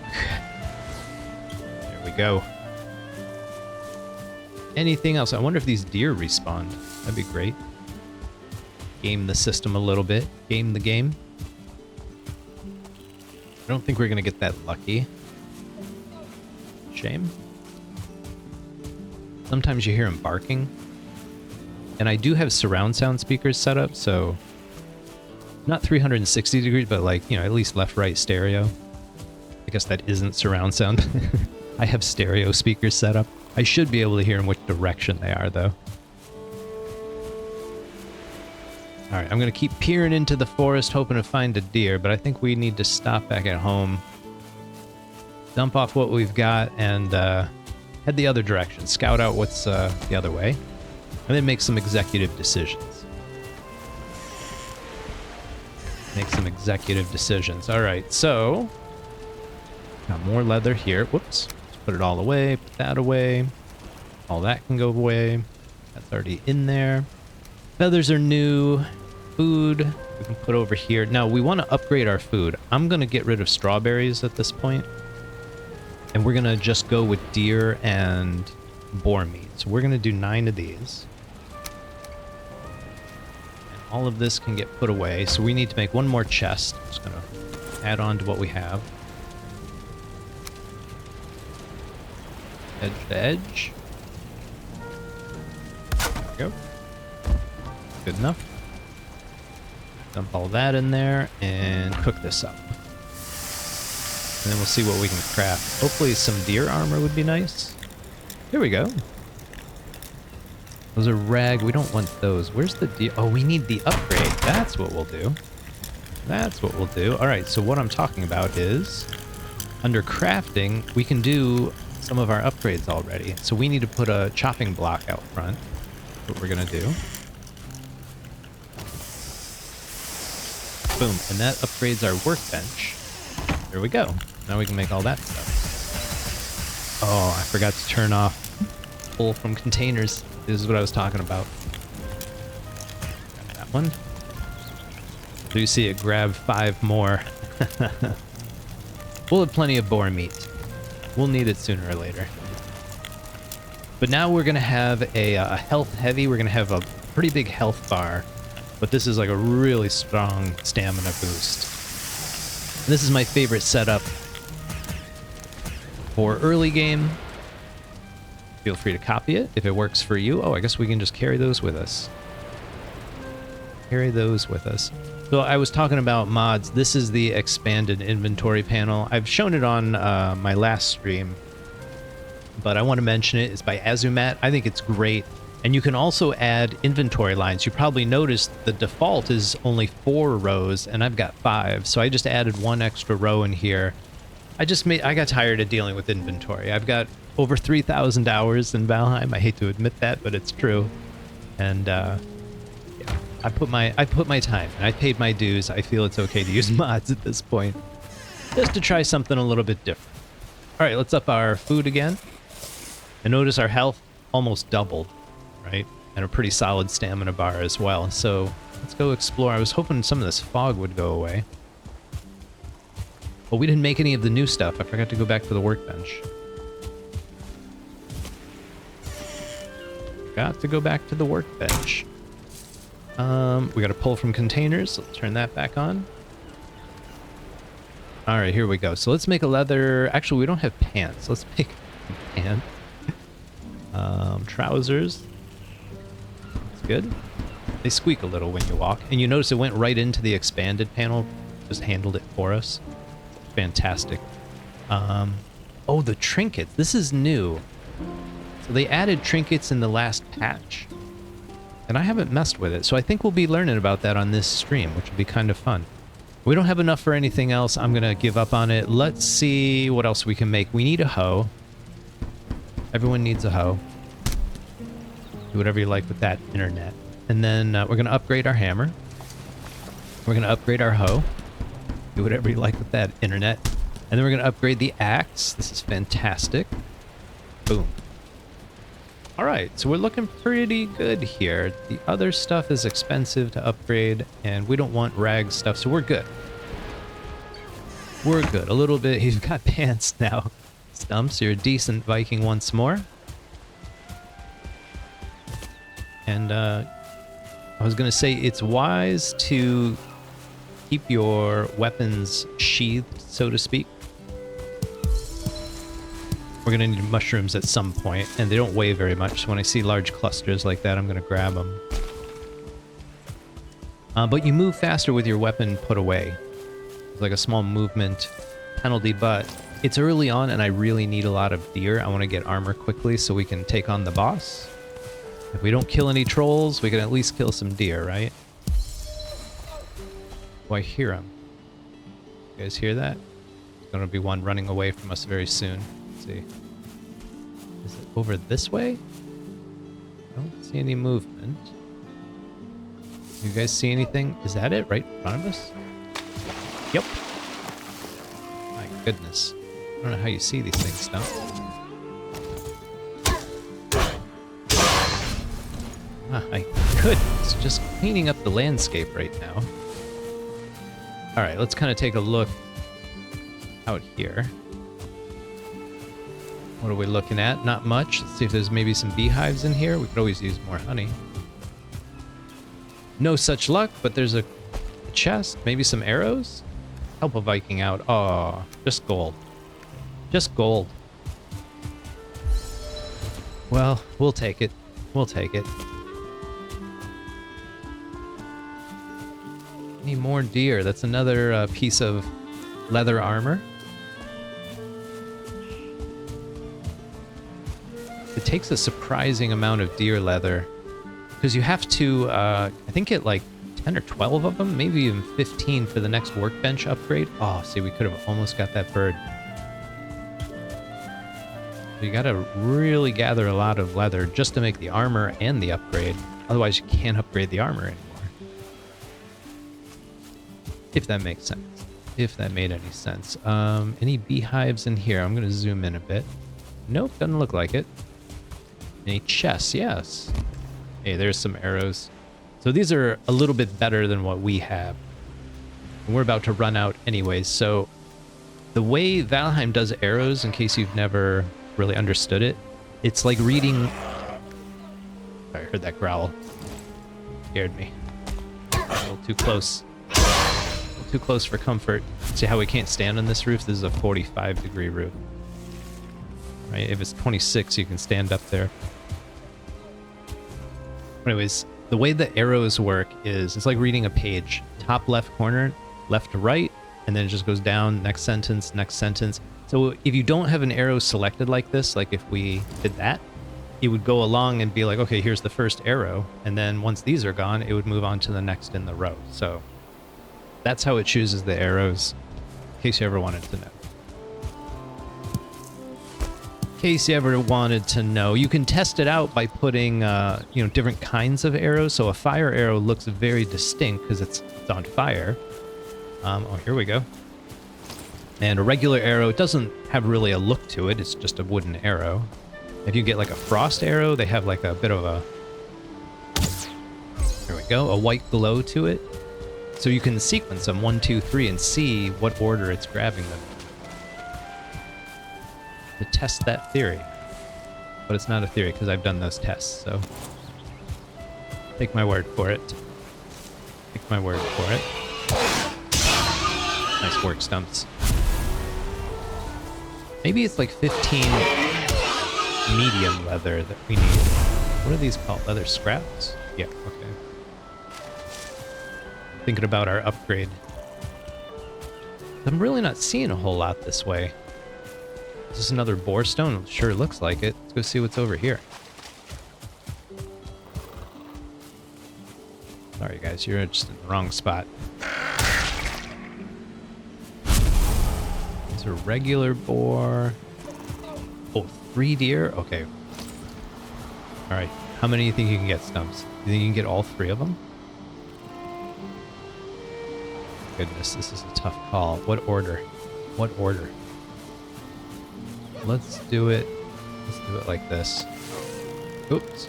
There we go. Anything else? I wonder if these deer respawn. That'd be great. Game the system a little bit. Game the game. I don't think we're gonna get that lucky. Shame. Sometimes you hear them barking. And I do have surround sound speakers set up, so not 360 degrees, but like, you know, at least left-right stereo. I guess that isn't surround sound. I have stereo speakers set up. I should be able to hear in which direction they are, though. Alright, I'm going to keep peering into the forest, hoping to find a deer, but I think we need to stop back at home, dump off what we've got, and head the other direction. Scout out what's the other way, and then make some executive decisions. Alright, so... got more leather here. Whoops. Let's put it all away. Put that away. All that can go away. That's already in there. Feathers are new. Food we can put over here. Now, we want to upgrade our food. I'm going to get rid of strawberries at this point. And we're going to just go with deer and boar meat. So we're going to do 9 of these. And all of this can get put away. So we need to make one more chest. I'm just going to add on to what we have. Edge to edge. There we go. Good enough. Dump all that in there and cook this up. And then we'll see what we can craft. Hopefully some deer armor would be nice. Here we go. Those are rag. We don't want those. Where's the deer? Oh, we need the upgrade. That's what we'll do. That's what we'll do. All right, so what I'm talking about is under crafting, we can do some of our upgrades already. So we need to put a chopping block out front. That's what we're going to do. Boom, and that upgrades our workbench. There we go. Now we can make all that stuff. Oh, I forgot to turn off pull from containers. This is what I was talking about. Got that one. So you see it grab 5 more. We'll have plenty of boar meat. We'll need it sooner or later. But now we're going to have a health heavy. We're going to have a pretty big health bar. But this is like a really strong stamina boost. And this is my favorite setup for early game. Feel free to copy it if it works for you. Oh, I guess we can just carry those with us. Carry those with us. So I was talking about mods. This is the expanded inventory panel. I've shown it on my last stream, but I want to mention it. It's by Azumatt. I think it's great. And you can also add inventory lines. You probably noticed the default is only 4 rows, and I've got 5. So I just added 1 extra row in here. I got tired of dealing with inventory. I've got over 3,000 hours in Valheim. I hate to admit that, but it's true. And yeah, I put my time and I paid my dues. I feel it's okay to use mods at this point, just to try something a little bit different. All right, let's up our food again. And notice our health almost doubled. Right? And a pretty solid stamina bar as well. So let's go explore. I was hoping some of this fog would go away. But we didn't make any of the new stuff. I forgot to go back to the workbench. Got to go back to the workbench. We got to pull from containers. Let's turn that back on. All right, here we go. So let's make a leather. Actually, we don't have pants. Let's make a pant. Trousers. Good. They squeak a little when you walk, and you notice it went right into the expanded panel, just handled it for us. Fantastic. Oh, the trinkets. This is new. So they added trinkets in the last patch, and I haven't messed with it, so I think we'll be learning about that on this stream, which will be kind of fun. We don't have enough for anything else. I'm gonna give up on it. Let's see what else we can make. We need a hoe. Everyone needs a hoe. Do whatever you like with that, internet. And then we're going to upgrade our hammer. We're going to upgrade our hoe. Do whatever you like with that, internet. And then we're going to upgrade the axe. This is fantastic. Boom. All right, so we're looking pretty good here. The other stuff is expensive to upgrade, and we don't want rag stuff, so we're good. We're good. A little bit. He's got pants now. Stumps, you're a decent Viking once more. And I was going to say it's wise to keep your weapons sheathed, so to speak. We're going to need mushrooms at some point, and they don't weigh very much, so when I see large clusters like that, I'm going to grab them. But you move faster with your weapon put away. It's like a small movement penalty, but it's early on and I really need a lot of deer. I want to get armor quickly so we can take on the boss. If we don't kill any trolls, we can at least kill some deer, right? Oh, I hear him. You guys hear that? There's going to be one running away from us very soon. Let's see. Is it over this way? I don't see any movement. You guys see anything? Is that it right in front of us? Yep. My goodness. I don't know how you see these things now. My goodness. Just cleaning up the landscape right now. Alright, let's kind of take a look out here. What are we looking at? Not much. Let's see if there's maybe some beehives in here. We could always use more honey. No such luck, but there's a chest. Maybe some arrows? Help a Viking out. Oh, just gold. Just gold. Well, we'll take it. We'll take it. Need more deer. That's another piece of leather armor. It takes a surprising amount of deer leather because you have to, I think get like 10 or 12 of them, maybe even 15 for the next workbench upgrade. Oh, see, we could have almost got that bird. You gotta really gather a lot of leather just to make the armor and the upgrade. Otherwise, you can't upgrade the armor anymore. If that makes sense. If that made any sense. Any beehives in here? I'm gonna zoom in a bit. Nope, doesn't look like it. Any chests? Yes. Hey, there's some arrows. So these are a little bit better than what we have. And we're about to run out anyways. So the way Valheim does arrows, in case you've never really understood it, it's like reading... I heard that growl. Scared me. A little too close. A little too close for comfort. See how we can't stand on this roof? This is a 45-degree roof. Right? If it's 26, you can stand up there. Anyways, the way the arrows work is it's like reading a page. Top left corner, left to right, and then it just goes down, next sentence, next sentence. So if you don't have an arrow selected like this, like if we did that, it would go along and be like, okay, here's the first arrow. And then once these are gone, it would move on to the next in the row. So that's how it chooses the arrows, in case you ever wanted to know. In case you ever wanted to know, you can test it out by putting, different kinds of arrows. So a fire arrow looks very distinct because it's on fire. Oh, here we go. And a regular arrow, it doesn't have really a look to it. It's just a wooden arrow. If you get like a frost arrow, they have like a bit of a, there we go, a white glow to it. So you can sequence them 1, 2, 3 and see what order it's grabbing them to test that theory. But it's not a theory because I've done those tests, so take my word for it. Take my word for it. Nice work, Stumps. Maybe it's like 15 medium leather that we need. What are these called? Leather scraps? Yeah, okay. Thinking about our upgrade. I'm really not seeing a whole lot this way. Is this another boar stone? It sure looks like it. Let's go see what's over here. Sorry guys, you're just in the wrong spot. It's a regular boar. Oh, 3 deer? Okay. Alright, how many do you think you can get, Stumps? You think you can get all 3 of them? Goodness, this is a tough call. What order? What order? Let's do it like this. Oops.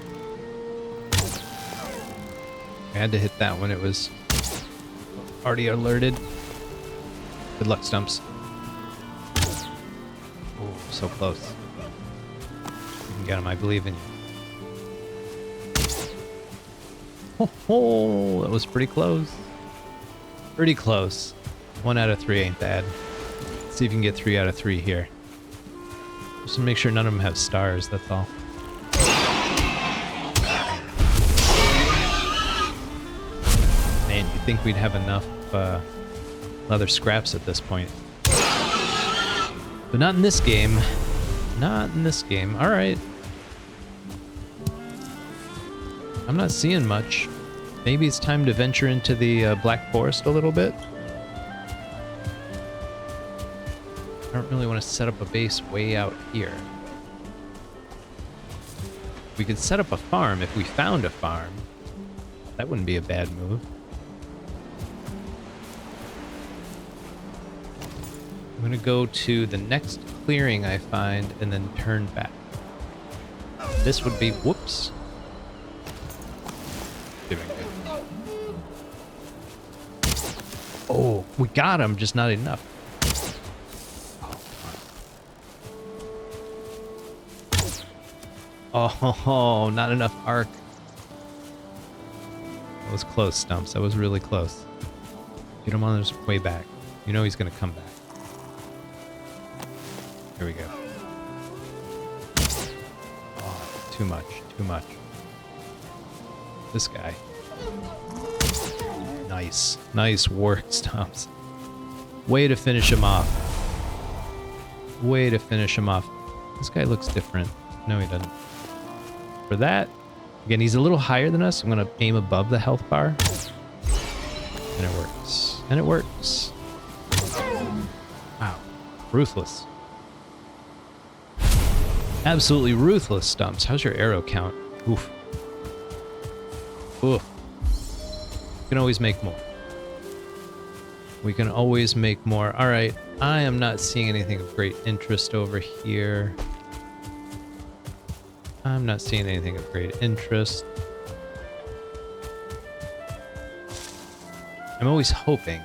I had to hit that when it was already alerted. Good luck, Stumps. Oh, so close. You can get him, I believe in you. Oh, that was pretty close. Pretty close. 1 out of 3 ain't bad. Let's see if you can get 3 out of 3 here. Just to make sure none of them have stars, that's all. Man, you'd think we'd have enough leather scraps at this point. But not in this game. Not in this game. All right. I'm not seeing much. Maybe it's time to venture into the Black Forest a little bit. I don't really want to set up a base way out here. We could set up a farm if we found a farm. That wouldn't be a bad move. I'm gonna go to the next clearing I find and then turn back. This would be, whoops. Doing good. Oh, we got him, just not enough. Oh, not enough arc. That was close, Stumps. That was really close. Get him on his way back. You know he's gonna come back. Here we go. Oh, too much, too much. This guy. Nice. Nice work, Stumps. Way to finish him off. Way to finish him off. This guy looks different. No, he doesn't. For that, again, he's a little higher than us. I'm going to aim above the health bar. And it works. And it works. Wow. Ruthless. Absolutely ruthless, Stumps. How's your arrow count? Oof. Oof. We can always make more. We can always make more. All right. I am not seeing anything of great interest over here. I'm not seeing anything of great interest. I'm always hoping.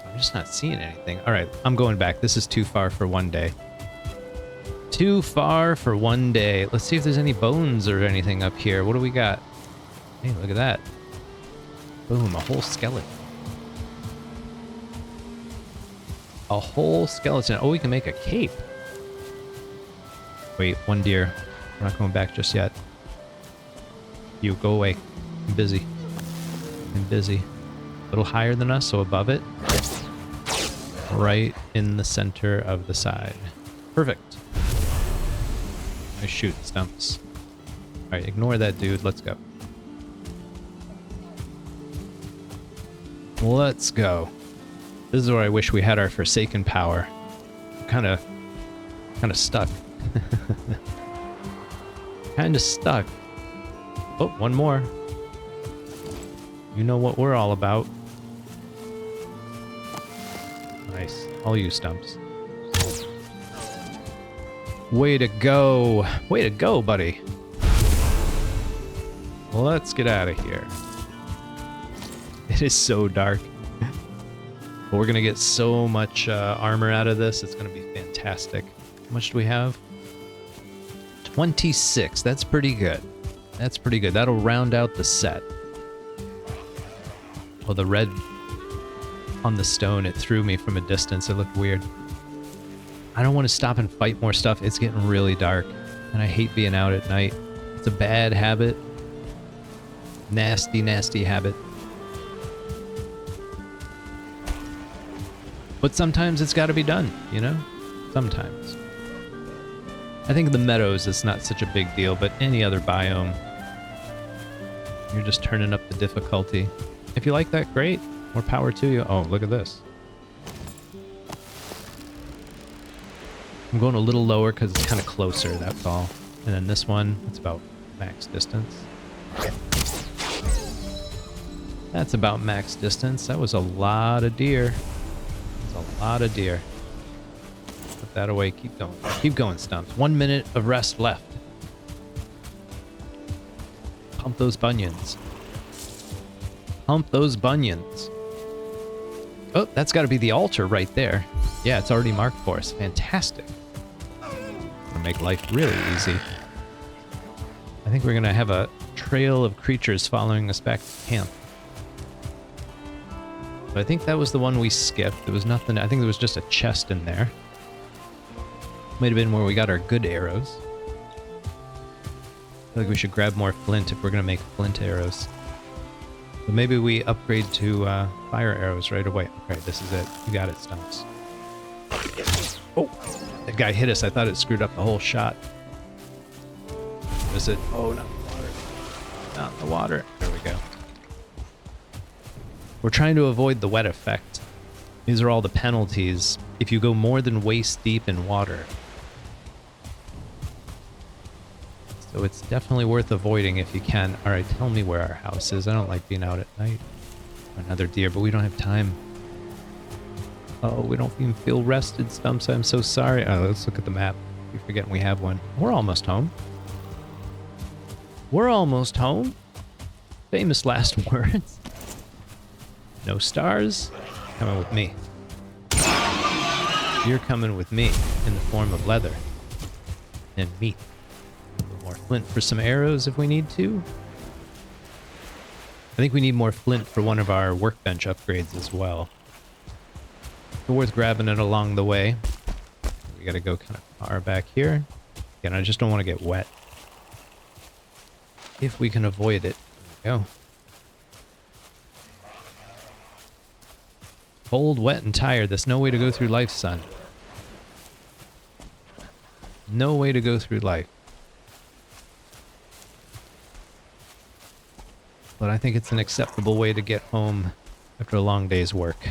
I'm just not seeing anything. All right, I'm going back. This is too far for one day. Too far for one day. Let's see if there's any bones or anything up here. What do we got? Hey, look at that. Boom, a whole skeleton. A whole skeleton. Oh, we can make a cape. Wait, one deer. We're not going back just yet. You, go away. I'm busy. I'm busy. A little higher than us, so above it. Right in the center of the side. Perfect. Nice shoot, Stumps. Alright, ignore that dude. Let's go. Let's go. This is where I wish we had our Forsaken power. Kind of stuck. Kind of stuck. Oh, one more. You know what we're all about. Nice. All you, Stumps. Way to go. Way to go, buddy. Let's get out of here. It is so dark. But we're going to get so much armor out of this. It's going to be fantastic. How much do we have? 26. That's pretty good. That's pretty good. That'll round out the set. Oh, the red on the stone, it threw me from a distance. It looked weird. I don't want to stop and fight more stuff. It's getting really dark, and I hate being out at night. It's a bad habit. Nasty, nasty habit. But sometimes it's got to be done, you know? Sometimes. I think the meadows is not such a big deal, but any other biome, you're just turning up the difficulty. If you like that, great. More power to you. Oh, look at this. I'm going a little lower because it's kind of closer, that's all. And then this one, it's about max distance. That's about max distance. That was a lot of deer. A lot of deer. Put that away. Keep going. Keep going, Stumps. 1 minute of rest left. Pump those bunions. Pump those bunions. Oh, that's got to be the altar right there. Yeah, it's already marked for us. Fantastic. Gonna make life really easy. I think we're gonna have a trail of creatures following us back to camp. I think that was the one we skipped. There was nothing. I think there was just a chest in there. Might have been where we got our good arrows. I feel like we should grab more flint if we're going to make flint arrows. But maybe we upgrade to fire arrows right away. Okay, this is it. You got it, Stumps. Oh, that guy hit us. I thought it screwed up the whole shot. Is it? Oh, not the water. Not the water. There we go. We're trying to avoid the wet effect. These are all the penalties if you go more than waist deep in water. So it's definitely worth avoiding if you can. All right, tell me where our house is. I don't like being out at night. Another deer, but we don't have time. Oh, we don't even feel rested, Stumps. I'm so sorry. Oh, let's look at the map. We're forgetting we have one. We're almost home. We're almost home. Famous last words. No stars. Coming with me. You're coming with me in the form of leather and meat. A little more flint for some arrows if we need to. I think we need more flint for one of our workbench upgrades as well. It's worth grabbing it along the way. We gotta go kind of far back here. Again, I just don't want to get wet. If we can avoid it. There we go. Cold, wet, and tired. There's no way to go through life, son. No way to go through life. But I think it's an acceptable way to get home after a long day's work.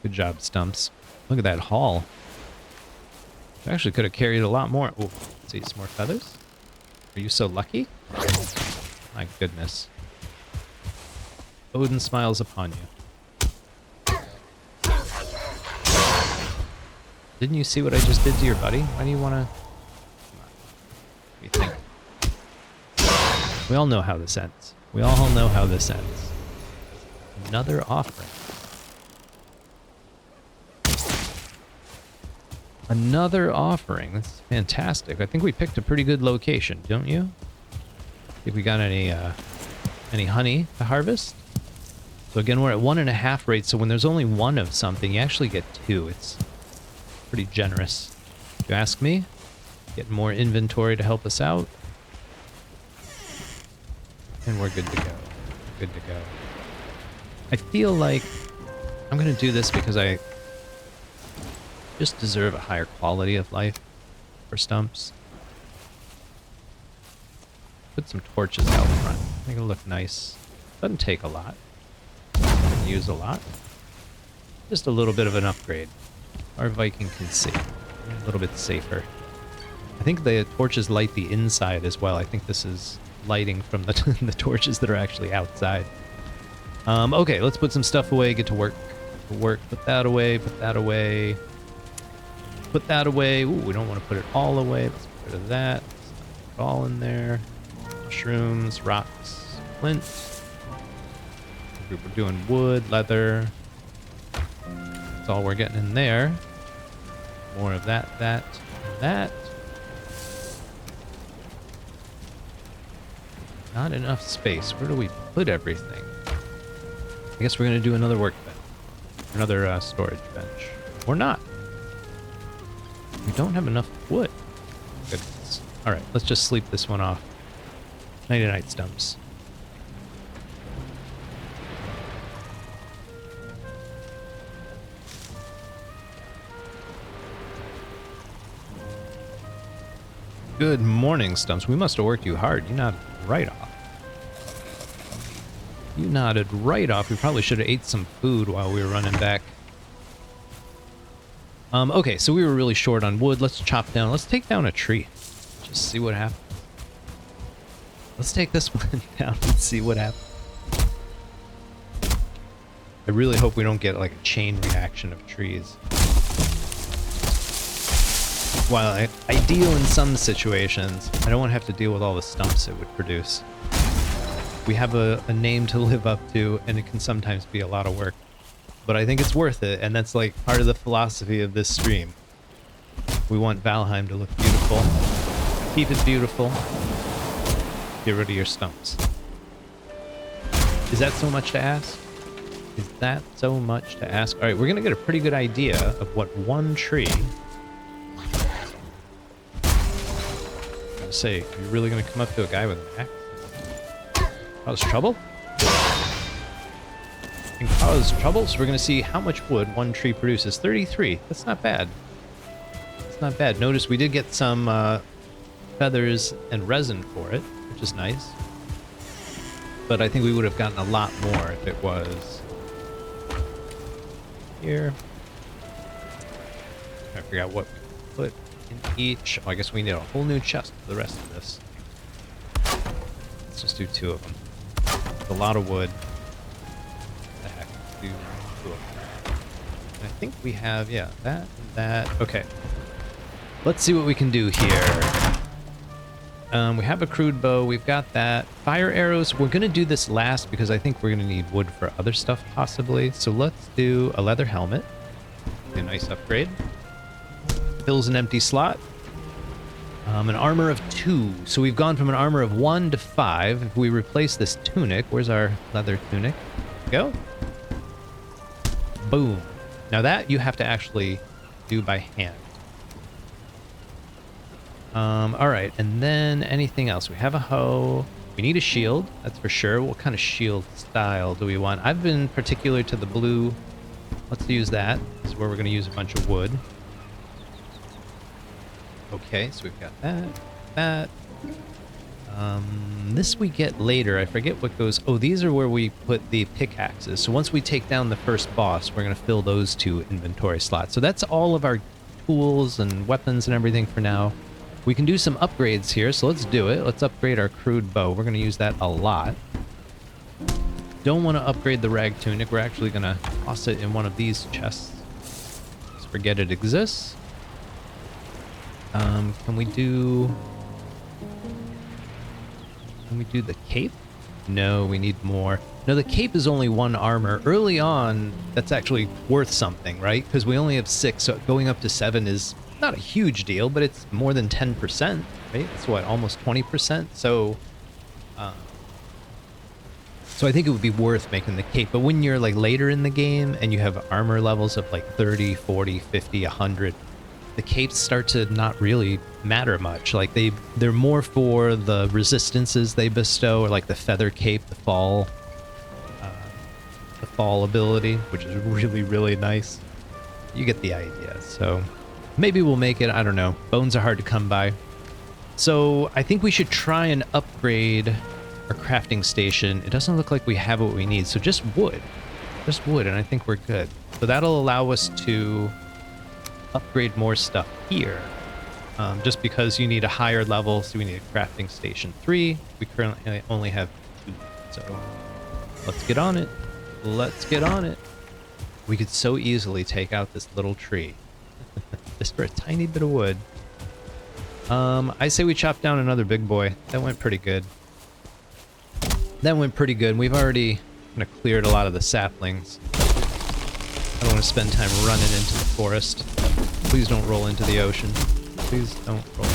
Good job, Stumps. Look at that haul. I actually could have carried a lot more. Oh, see, some more feathers? Are you so lucky? My goodness. Odin smiles upon you. Didn't you see what I just did to your buddy? Why do you want to... What do you think? We all know how this ends. We all know how this ends. Another offering. Another offering. That's fantastic. I think we picked a pretty good location, don't you? Think we got any honey to harvest? So again, we're at 1.5 rate, so when there's only one of something, you actually get 2. It's pretty generous, if you ask me. Get more inventory to help us out. And we're good to go. Good to go. I feel like I'm going to do this because I just deserve a higher quality of life for Stumps. Put some torches out front. Make it look nice. Doesn't take a lot. Doesn't use a lot. Just a little bit of an upgrade. Our Viking can see. A little bit safer. I think the torches light the inside as well. I think this is lighting from the, the torches that are actually outside. Okay, let's put some stuff away. Get to work. Put that away. Put that away. Put that away. Ooh, we don't want to put it all away. Let's get rid of that. Put it all in there. Mushrooms, rocks, flint. We're doing wood, leather. That's all we're getting in there. More of that, and that. Not enough space. Where do we put everything? I guess we're going to do another workbench. Another storage bench. Or not. We don't have enough wood. Goodness. Alright, let's just sleep this one off. Nighty-night, Stumps. Good morning, Stumps. We must have worked you hard. You nodded right off. You nodded right off. We probably should have ate some food while we were running back. Okay, so we were really short on wood. Let's chop down. Let's take down a tree. Just see what happens. Let's take this one down and see what happens. I really hope we don't get like a chain reaction of trees. While ideal in some situations, I don't want to have to deal with all the stumps it would produce. We have a name to live up to, and it can sometimes be a lot of work. But I think it's worth it, and that's like part of the philosophy of this stream. We want Valheim to look beautiful. Keep it beautiful. Get rid of your stumps. Is that so much to ask? Is that so much to ask? Alright, we're gonna get a pretty good idea of what one tree... I'm gonna say, you're really gonna come up to a guy with an axe? Cause trouble? And cause trouble. So we're going to see how much wood one tree produces. 33. That's not bad. It's not bad. Notice we did get some feathers and resin for it, which is nice. But I think we would have gotten a lot more if it was here. I forgot what we put in each. Oh, I guess we need a whole new chest for the rest of this. Let's just do 2 of them. It's a lot of wood. What the heck? Do 2 of them. And I think we have, yeah, that and that. Okay. Let's see what we can do here. We have a crude bow. We've got that. Fire arrows. We're going to do this last because I think we're going to need wood for other stuff possibly. So let's do a leather helmet. A nice upgrade. Fills an empty slot. An armor of 2. So we've gone from an armor of 1 to 5. If we replace this tunic, where's our leather tunic? Go. Boom. Now that you have to actually do by hand. All right, and then anything else? We have a hoe. We need a shield, that's for sure. What kind of shield style do we want? I've been particular to the blue. Let's use that. This is where we're going to use a bunch of wood. Okay, so we've got that. This we get later. I forget what goes... Oh, these are where we put the pickaxes. So once we take down the first boss, we're going to fill those 2 inventory slots. So that's all of our tools and weapons and everything for now. We can do some upgrades here, so let's do it. Let's upgrade our crude bow. We're going to use that a lot. Don't want to upgrade the rag tunic. We're actually going to toss it in one of these chests. Just forget it exists. Can we do the cape? No, we need more. No, the cape is only 1 armor. Early on, that's actually worth something, right? Because we only have 6, so going up to 7 is not a huge deal, but it's more than 10%, right? It's what, almost 20%? So I think it would be worth making the cape. But when you're like later in the game and you have armor levels of like 30, 40, 50, 100, the capes start to not really matter much. Like they're more for the resistances they bestow, or like the feather cape, the fall ability, which is really, really nice. You get the idea. So maybe we'll make it. I don't know. Bones are hard to come by. So I think we should try and upgrade our crafting station. It doesn't look like we have what we need. So just wood. Just wood, and I think we're good. So that'll allow us to upgrade more stuff here. Just because you need a higher level, so we need a crafting station 3. We currently only have 2. So let's get on it. Let's get on it. We could so easily take out this little tree. Just for a tiny bit of wood. I say we chop down another big boy. That went pretty good. That went pretty good. We've already kind of cleared a lot of the saplings. I don't want to spend time running into the forest. Please don't roll into the ocean. Please don't roll.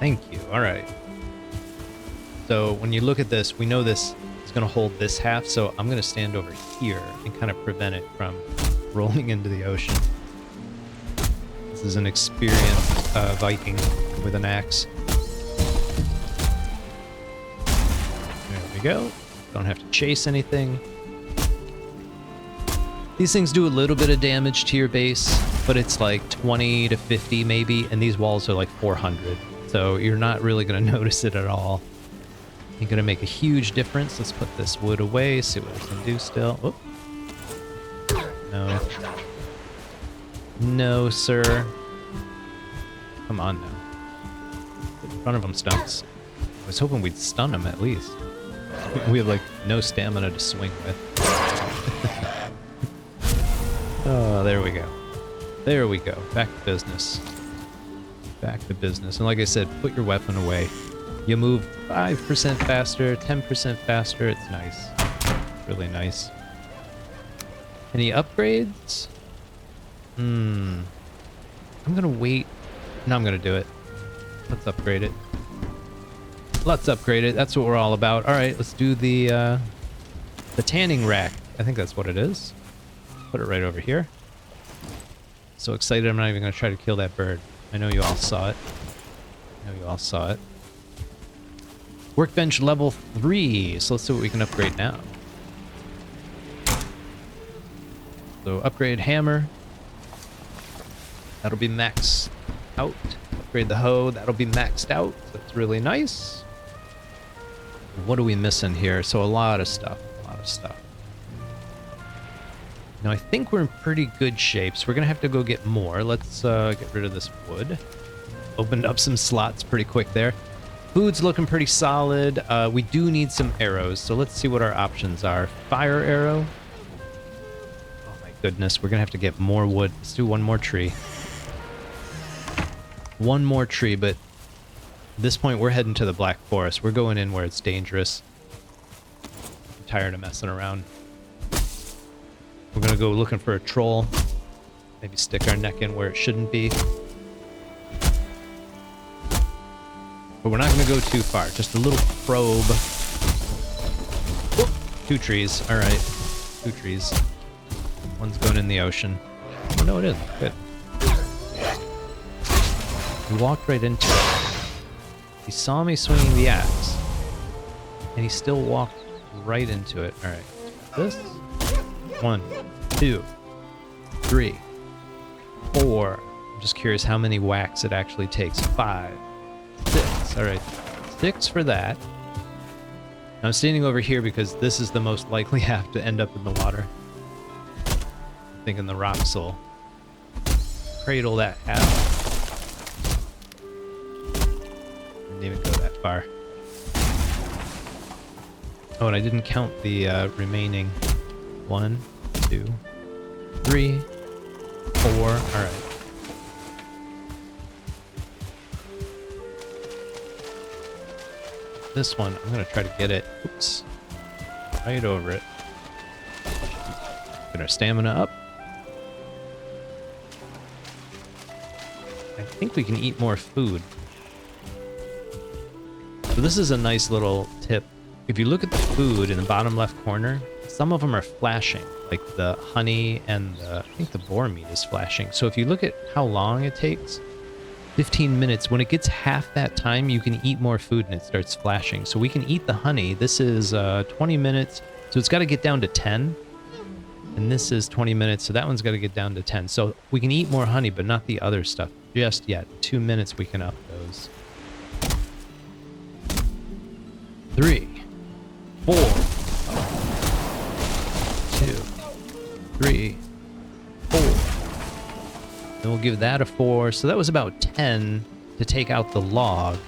Thank you. All right. So when you look at this, we know this is going to hold this half, so I'm going to stand over here and kind of prevent it from rolling into the ocean. This is an experienced Viking with an axe. There we go. Don't have to chase anything. These things do a little bit of damage to your base, but it's like 20 to 50 maybe, and these walls are like 400. So you're not really going to notice it at all. Ain't going to make a huge difference. Let's put this wood away, see what we can do still. Oh. No. No, sir. Come on now. Get in front of him, Stumps. I was hoping we'd stun him at least. We have like no stamina to swing with. Oh, there we go. There we go. Back to business. Back to business. And like I said, put your weapon away. You move 5% faster, 10% faster. It's nice. Really nice. Any upgrades? I'm gonna wait. No, I'm gonna do it. Let's upgrade it. Let's upgrade it. That's what we're all about. All right, let's do the tanning rack. I think that's what it is. Put it right over here. So excited, I'm not even gonna try to kill that bird. I know you all saw it. I know you all saw it. Workbench level 3. So let's see what we can upgrade now. So upgrade hammer. That'll be maxed out. Upgrade the hoe. That'll be maxed out. That's really nice. What are we missing here? So a lot of stuff. A lot of stuff. Now I think we're in pretty good shape, so we're gonna have to go get more. Let's get rid of this wood. Opened up some slots pretty quick there. Food's looking pretty solid. We do need some arrows, so let's see what our options are. Fire arrow. Oh my goodness, we're gonna have to get more wood. Let's do one more tree. One more tree, but at this point we're heading to the Black Forest. We're going in where it's dangerous. I'm tired of messing around. We're gonna go looking for a troll. Maybe stick our neck in where it shouldn't be. But we're not gonna go too far. Just a little probe. Whoop. 2 trees. All right. 2 trees. One's going in the ocean. Oh no, it is. Good. He walked right into it. He saw me swinging the axe, and he still walked right into it. All right. This. 1, 2, 3, 4. I'm just curious how many whacks it actually takes. 5, 6. All right, 6 for that. I'm standing over here because this is the most likely have to end up in the water. I'm thinking the rock soul. Cradle that out. Didn't even go that far. Oh, and I didn't count the remaining 1, 2, 3, 4. All right. This one, I'm gonna try to get it. Oops. Right over it. Get our stamina up. I think we can eat more food. So this is a nice little tip. If you look at the food in the bottom left corner, some of them are flashing, like the honey and I think the boar meat is flashing. So if you look at how long it takes, 15 minutes, when it gets half that time, you can eat more food and it starts flashing. So we can eat the honey. This is 20 minutes, so it's got to get down to 10. And this is 20 minutes, so that one's got to get down to 10. So we can eat more honey, but not the other stuff just yet. 2 minutes we can up those. 3, 4, 2, 3, 4. Then we'll give that a 4. So that was about 10 to take out the log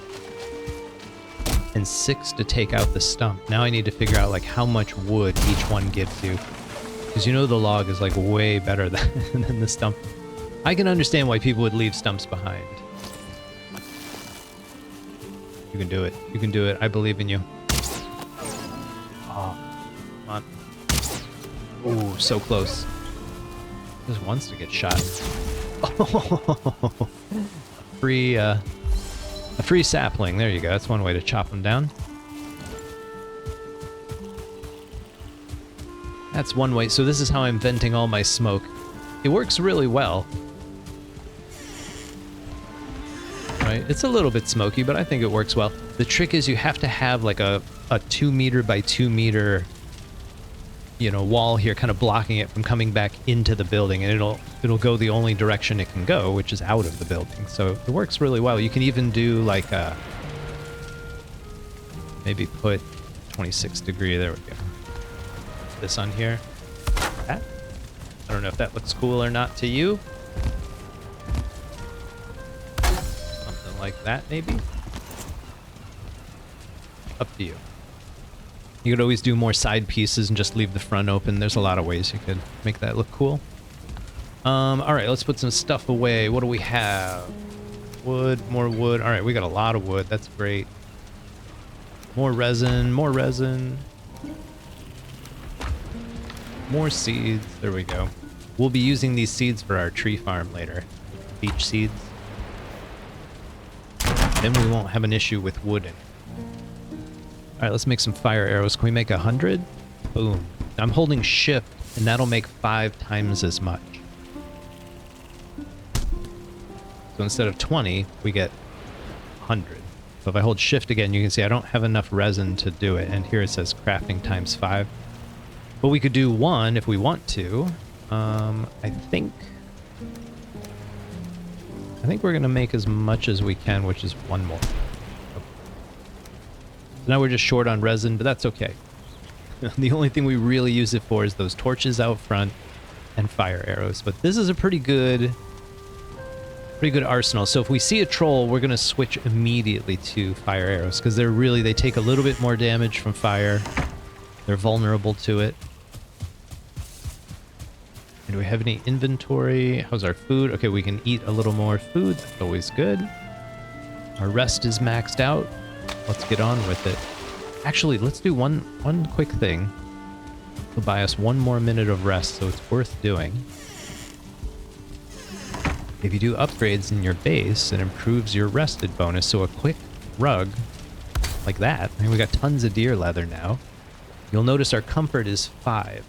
and 6 to take out the stump. Now I need to figure out like how much wood each one gives you, because you know the log is like way better than the stump. I can understand why people would leave stumps behind. You can do it. You can do it. I believe in you. Oh, come on. Ooh, so close. Just wants to get shot. Oh, a free sapling. There you go. That's one way to chop them down. That's one way. So this is how I'm venting all my smoke. It works really well. Right? It's a little bit smoky, but I think it works well. The trick is you have to have like a 2 meter by 2 meter, you know, wall here kind of blocking it from coming back into the building, and it'll go the only direction it can go, which is out of the building. So it works really well. You can even do like maybe put 26 degree, there we go. This on here. That. I don't know if that looks cool or not to you. Something like that maybe. Up to you. You could always do more side pieces and just leave the front open. There's a lot of ways you could make that look cool. All right, let's put some stuff away. What do we have? Wood, more wood. All right, we got a lot of wood. That's great. More resin, more resin. More seeds. There we go. We'll be using these seeds for our tree farm later. Beech seeds. Then we won't have an issue with wood in it. All right, let's make some fire arrows. Can we make 100? Boom. I'm holding shift, and that'll make 5 times as much. So instead of 20, we get 100. So if I hold shift again, you can see I don't have enough resin to do it. And here it says crafting ×5. But we could do 1 if we want to. I think we're going to make as much as we can, which is 1 more. Okay. Now we're just short on resin, but that's okay. The only thing we really use it for is those torches out front and fire arrows. But this is a pretty good arsenal. So if we see a troll, we're going to switch immediately to fire arrows because they take a little bit more damage from fire. They're vulnerable to it. Do we have any inventory? How's our food? Okay, we can eat a little more food. That's always good. Our rest is maxed out. Let's get on with it. Actually, let's do one quick thing. It'll buy us 1 more minute of rest, so it's worth doing. If you do upgrades in your base, it improves your rested bonus. So a quick rug like that. I mean, we got tons of deer leather now. You'll notice our comfort is 5.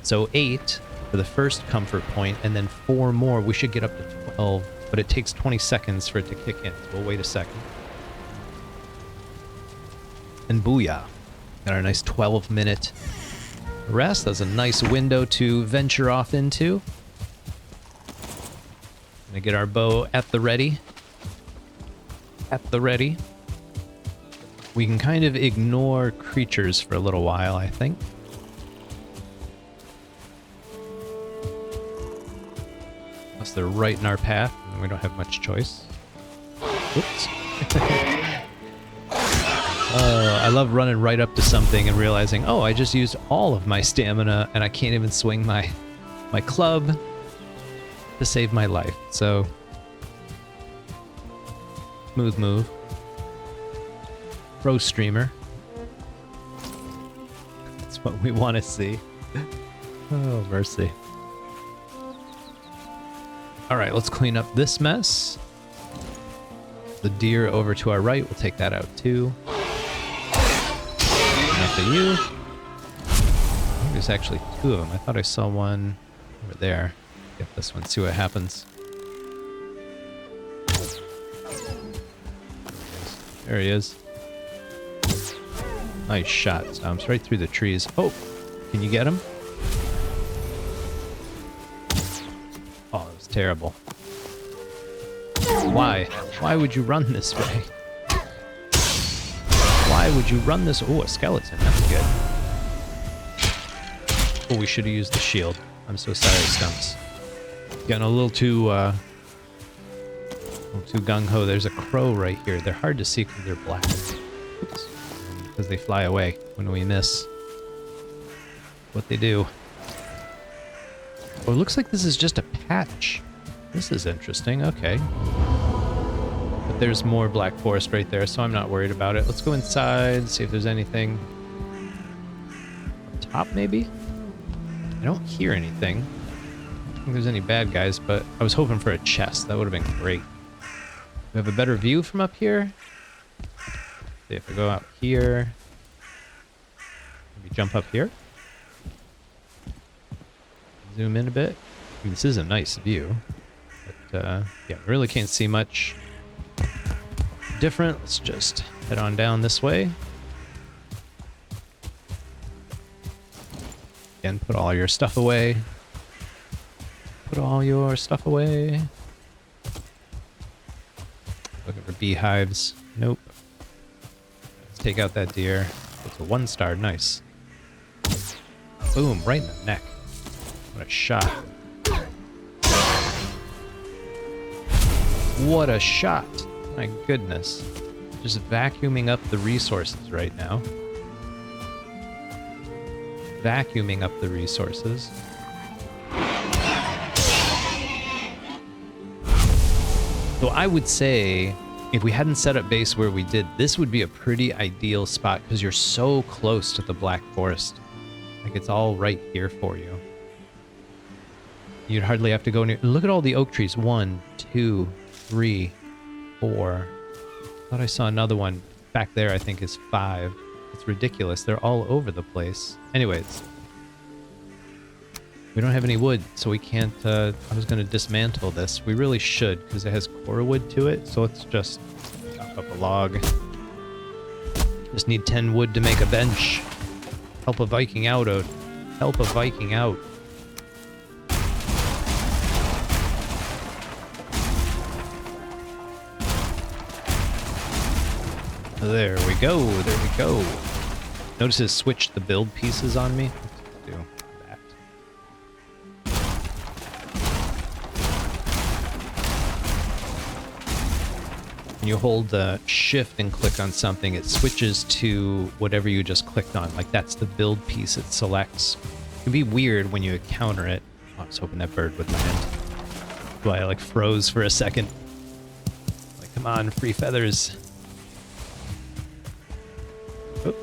So 8 for the first comfort point, and then 4 more. We should get up to 12, but it takes 20 seconds for it to kick in. So we'll wait a second. And booyah. Got our nice 12-minute rest. That's a nice window to venture off into. Gonna get our bow at the ready. At the ready. We can kind of ignore creatures for a little while, I think. Unless they're right in our path, and we don't have much choice. Oops. I love running right up to something and realizing, oh, I just used all of my stamina and I can't even swing my club to save my life. So, smooth move. Pro streamer. That's what we want to see. Oh, mercy. Alright, let's clean up this mess. The deer over to our right, we'll take that out too. Enough of you. I think there's actually 2 of them. I thought I saw one over there. Get this one, see what happens. There he is. Nice shot, Stumps, right through the trees. Oh, can you get him? Oh, it was terrible. Why? Why would you run this way? Why would you run this? Oh, a skeleton. That's good. Oh, we should have used the shield. I'm so sorry, Stumps. Getting a little too gung-ho. There's a crow right here. They're hard to see because they're black. Oops. Because they fly away when we miss. What they do. Oh, it looks like this is just a patch. This is interesting. Okay. But there's more black forest right there, so I'm not worried about it. Let's go inside, see if there's anything. Up top, maybe? I don't hear anything. I don't think there's any bad guys, but I was hoping for a chest. That would have been great. We have a better view from up here. See if I go out here. Maybe jump up here. Zoom in a bit. This is a nice view. But, yeah, we really can't see much different. Let's just head on down this way. Again, put all your stuff away. Put all your stuff away. Looking for beehives. Nope. Let's take out that deer. It's a 1-star. Nice. Boom, right in the neck. What a shot. What a shot. My goodness. Just vacuuming up the resources right now. Vacuuming up the resources. So I would say, if we hadn't set up base where we did, this would be a pretty ideal spot because you're so close to the Black Forest. Like, it's all right here for you. You'd hardly have to go near. Look at all the oak trees. 1, 2, 3, 4. I thought I saw another one back there. I think is 5. It's ridiculous. They're all over the place. Anyways, we don't have any wood, so we can't. I was going to dismantle this. We really should because it has core wood to it. So let's just Chop up a log. Just need 10 wood to make a bench. Help a Viking out, Ode. Help a Viking out. There we go, there we go. Notice it switched the build pieces on me. Let's do that. When you hold shift and click on something, it switches to whatever you just clicked on. Like that's the build piece it selects. It can be weird when you encounter it. Oh, I was hoping that bird would land. Why I like froze for a second. Like, come on, free feathers. Oh,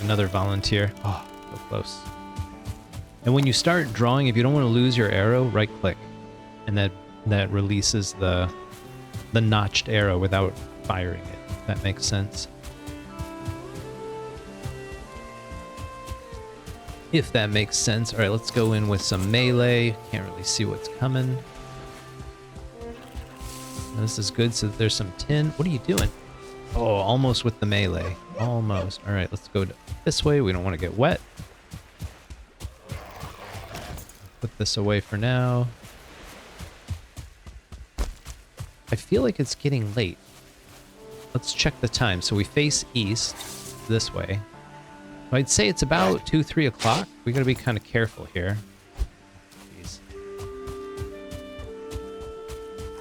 another volunteer. Oh, so close. And when you start drawing, if you don't want to lose your arrow, right click. And that releases the notched arrow without firing it. If that makes sense. If that makes sense. All right, let's go in with some melee. Can't really see what's coming. This is good, so there's some tin. What are you doing? Oh, almost with the melee. Almost. All right, let's go this way. We don't want to get wet. Put this away for now. I feel like it's getting late. Let's check the time. So we face east this way. I'd say it's about 2, 3 o'clock. We gotta be kind of careful here. Jeez.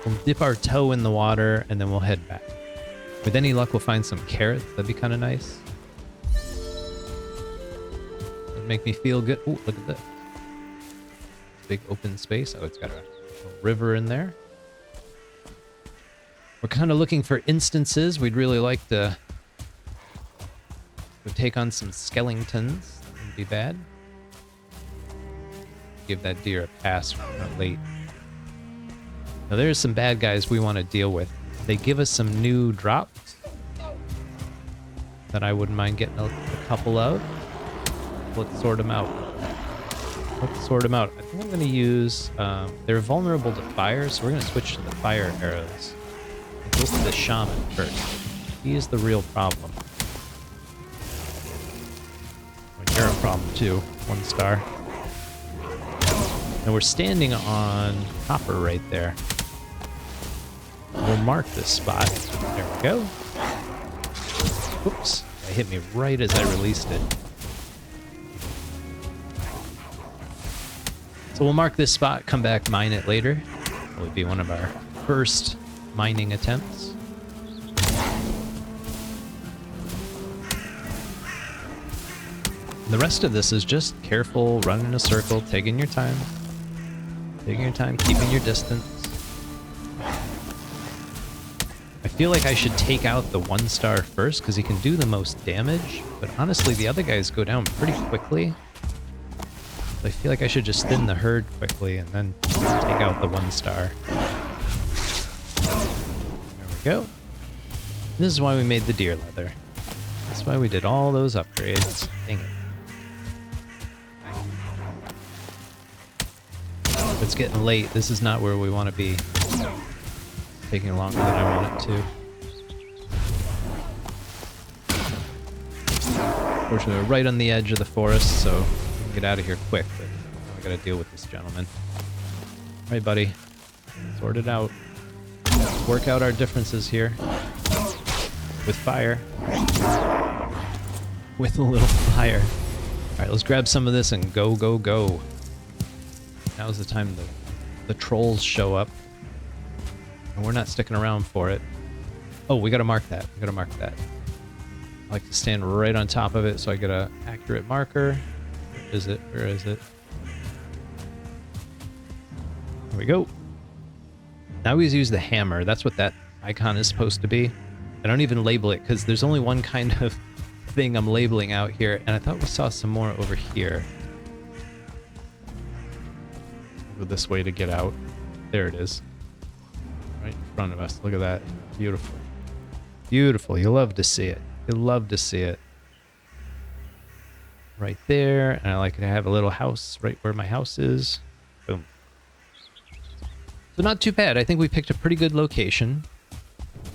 We'll dip our toe in the water and then we'll head back. With any luck, we'll find some carrots. That'd be kind of nice. That'd make me feel good. Ooh, look at this. Big open space. Oh, it's got a river in there. We're kind of looking for instances. We'd really like to take on some skeletons. Wouldn't be bad. Give that deer a pass. We're not late. Now there's some bad guys we want to deal with. They give us some new drops that I wouldn't mind getting a couple of. Let's sort them out. Let's sort them out. I think I'm going to use... they're vulnerable to fire, so we're going to switch to the fire arrows. Go for the shaman first. He is the real problem. Well, you're a problem too. 1 star. And we're standing on copper right there. We'll mark this spot. There we go. Oops. That hit me right as I released it. So we'll mark this spot, come back, mine it later. That would be one of our first mining attempts. The rest of this is just careful, running in a circle, taking your time. Taking your time, keeping your distance. I feel like I should take out the 1 star first because he can do the most damage, but honestly the other guys go down pretty quickly. So I feel like I should just thin the herd quickly and then take out the 1 star. Go. This is why we made the deer leather. That's why we did all those upgrades. Dang it. It's getting late. This is not where we want to be. It's taking longer than I want it to. Fortunately, we're right on the edge of the forest, so we can get out of here quick, but I gotta deal with this gentleman. All right, buddy. Sort it out. Work out our differences here with fire. With a little fire. All right, let's grab some of this and go, go, go. Now's the time the trolls show up. And we're not sticking around for it. Oh, we gotta mark that. We gotta mark that. I like to stand right on top of it so I get an accurate marker. Where is it? Where is it? There we go. Now we use the hammer. That's what that icon is supposed to be. I don't even label it because there's only one kind of thing I'm labeling out here, and I thought we saw some more over here. Go this way to get out. There it is. Right in front of us. Look at that. Beautiful. Beautiful. You'll love to see it. You'll love to see it. Right there. And I like to have a little house right where my house is. Boom. So not too bad. I think we picked a pretty good location.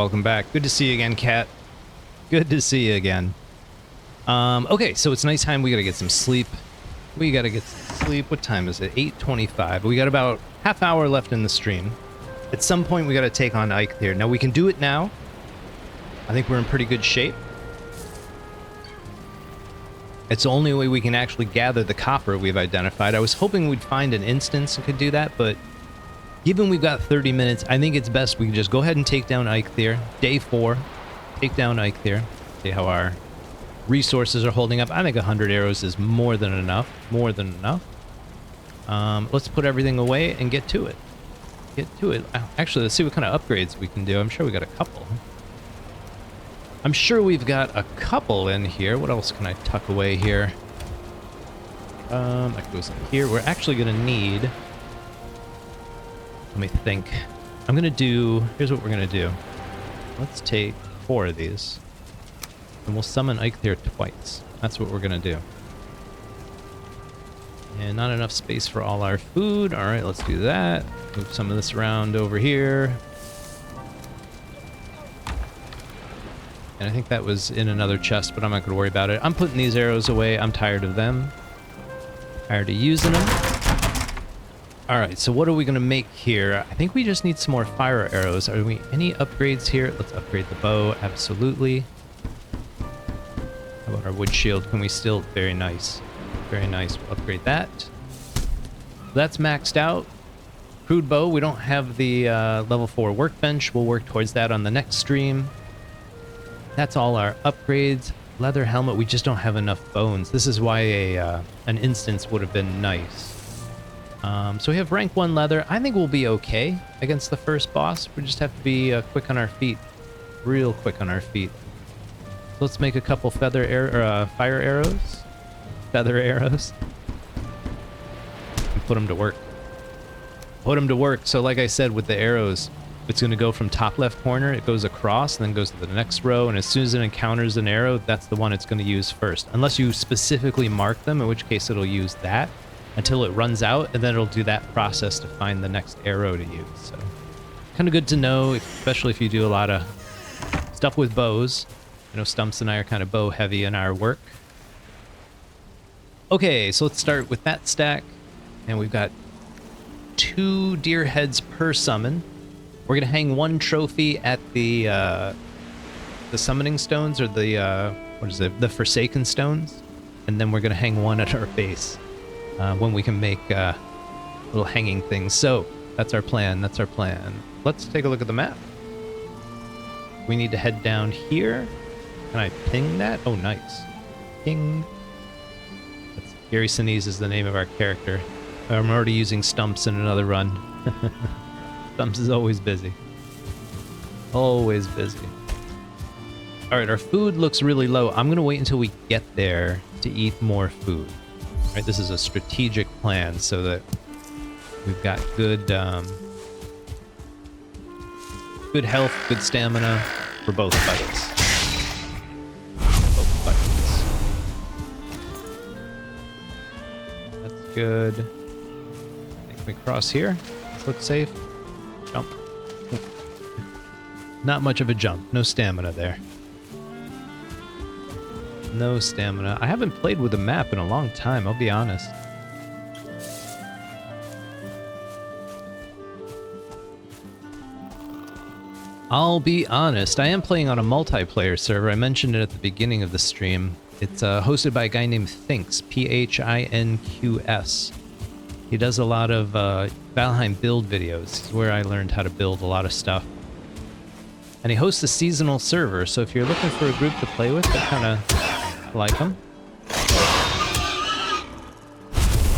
welcome back. Good to see you again, Cat. Good to see you again. Okay, so it's nighttime. We gotta get some sleep. We gotta get some sleep. What time is it? 8:25. We got about half hour left in the stream. At some point, we gotta take on Eikthyr. Now, we can do it now. I think we're in pretty good shape. It's the only way we can actually gather the copper we've identified. I was hoping we'd find an instance that could do that, but given we've got 30 minutes, I think it's best we can just go ahead and take down Eikthyr. Day 4, take down Eikthyr. See how our resources are holding up. I think 100 arrows is more than enough. More than enough. Let's put everything away and get to it. Get to it. Actually, let's see what kind of upgrades we can do. I'm sure we got a couple. I'm sure we've got a couple in here. What else can I tuck away here? That goes in here. We're actually going to need... Let me think. I'm going to do... Here's what we're going to do. Let's take 4 of these. And we'll summon Eikthyr twice. That's what we're going to do. And not enough space for all our food. Alright, let's do that. Move some of this around over here. And I think that was in another chest, but I'm not going to worry about it. I'm putting these arrows away. I'm tired of them. Tired of using them. Alright, so what are we going to make here? I think we just need some more fire arrows. Are we any upgrades here? Let's upgrade the bow. Absolutely. How about our wood shield? Can we still... Very nice. Very nice. We'll upgrade that. That's maxed out. Crude bow. We don't have the level 4 workbench. We'll work towards that on the next stream. That's all our upgrades. Leather helmet. We just don't have enough bones. This is why an instance would have been nice. So we have rank 1 leather. I think we'll be okay against the first boss. We just have to be quick on our feet. Real quick on our feet. So let's make a couple fire arrows. Feather arrows. And put them to work. Put them to work. So like I said with the arrows, it's going to go from top left corner, it goes across, and then goes to the next row, and as soon as it encounters an arrow, that's the one it's going to use first. Unless you specifically mark them, in which case it'll use that until it runs out, and then it'll do that process to find the next arrow to use. So, kind of good to know, especially if you do a lot of stuff with bows. You know, Stumps and I are kind of bow heavy in our work. Okay, so let's start with that stack, and we've got 2 deer heads per summon. We're gonna hang 1 trophy at the summoning stones, or the what is it? The Forsaken stones, and then we're gonna hang 1 at our base when we can make little hanging things. So that's our plan. That's our plan. Let's take a look at the map. We need to head down here. Can I ping that? Oh, nice. Ping. That's Gary Sinise is the name of our character. I'm already using Stumps in another run. Stumps is always busy. Always busy. Alright, our food looks really low. I'm going to wait until we get there to eat more food. Alright, this is a strategic plan so that we've got good, good health, good stamina for both fights. Both fights. That's good. I think we cross here. This looks safe. Jump. Not much of a jump. No stamina there. No stamina. I haven't played with a map in a long time, I'll be honest. I'll be honest. I am playing on a multiplayer server. I mentioned it at the beginning of the stream. It's hosted by a guy named Thinks. P-H-I-N-Q-S. He does a lot of Valheim build videos. It's where I learned how to build a lot of stuff. And he hosts a seasonal server, so if you're looking for a group to play with, I kind of like him.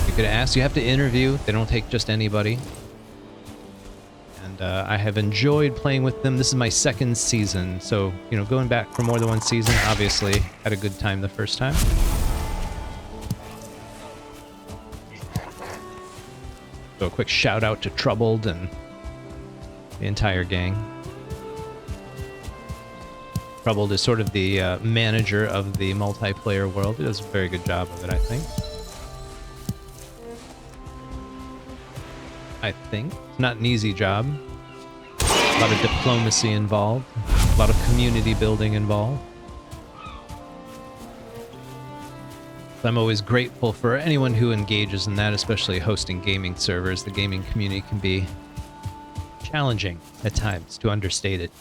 You could ask. You have to interview. They don't take just anybody. And I have enjoyed playing with them. This is my 2nd season, so, you know, going back for more than 1 season, obviously had a good time the first time. So a quick shout out to Troubled and the entire gang. Troubled is sort of the manager of the multiplayer world. He does a very good job of it, I think. It's not an easy job. A lot of diplomacy involved. A lot of community building involved. I'm always grateful for anyone who engages in that, especially hosting gaming servers. The gaming community can be challenging at times, to understate it.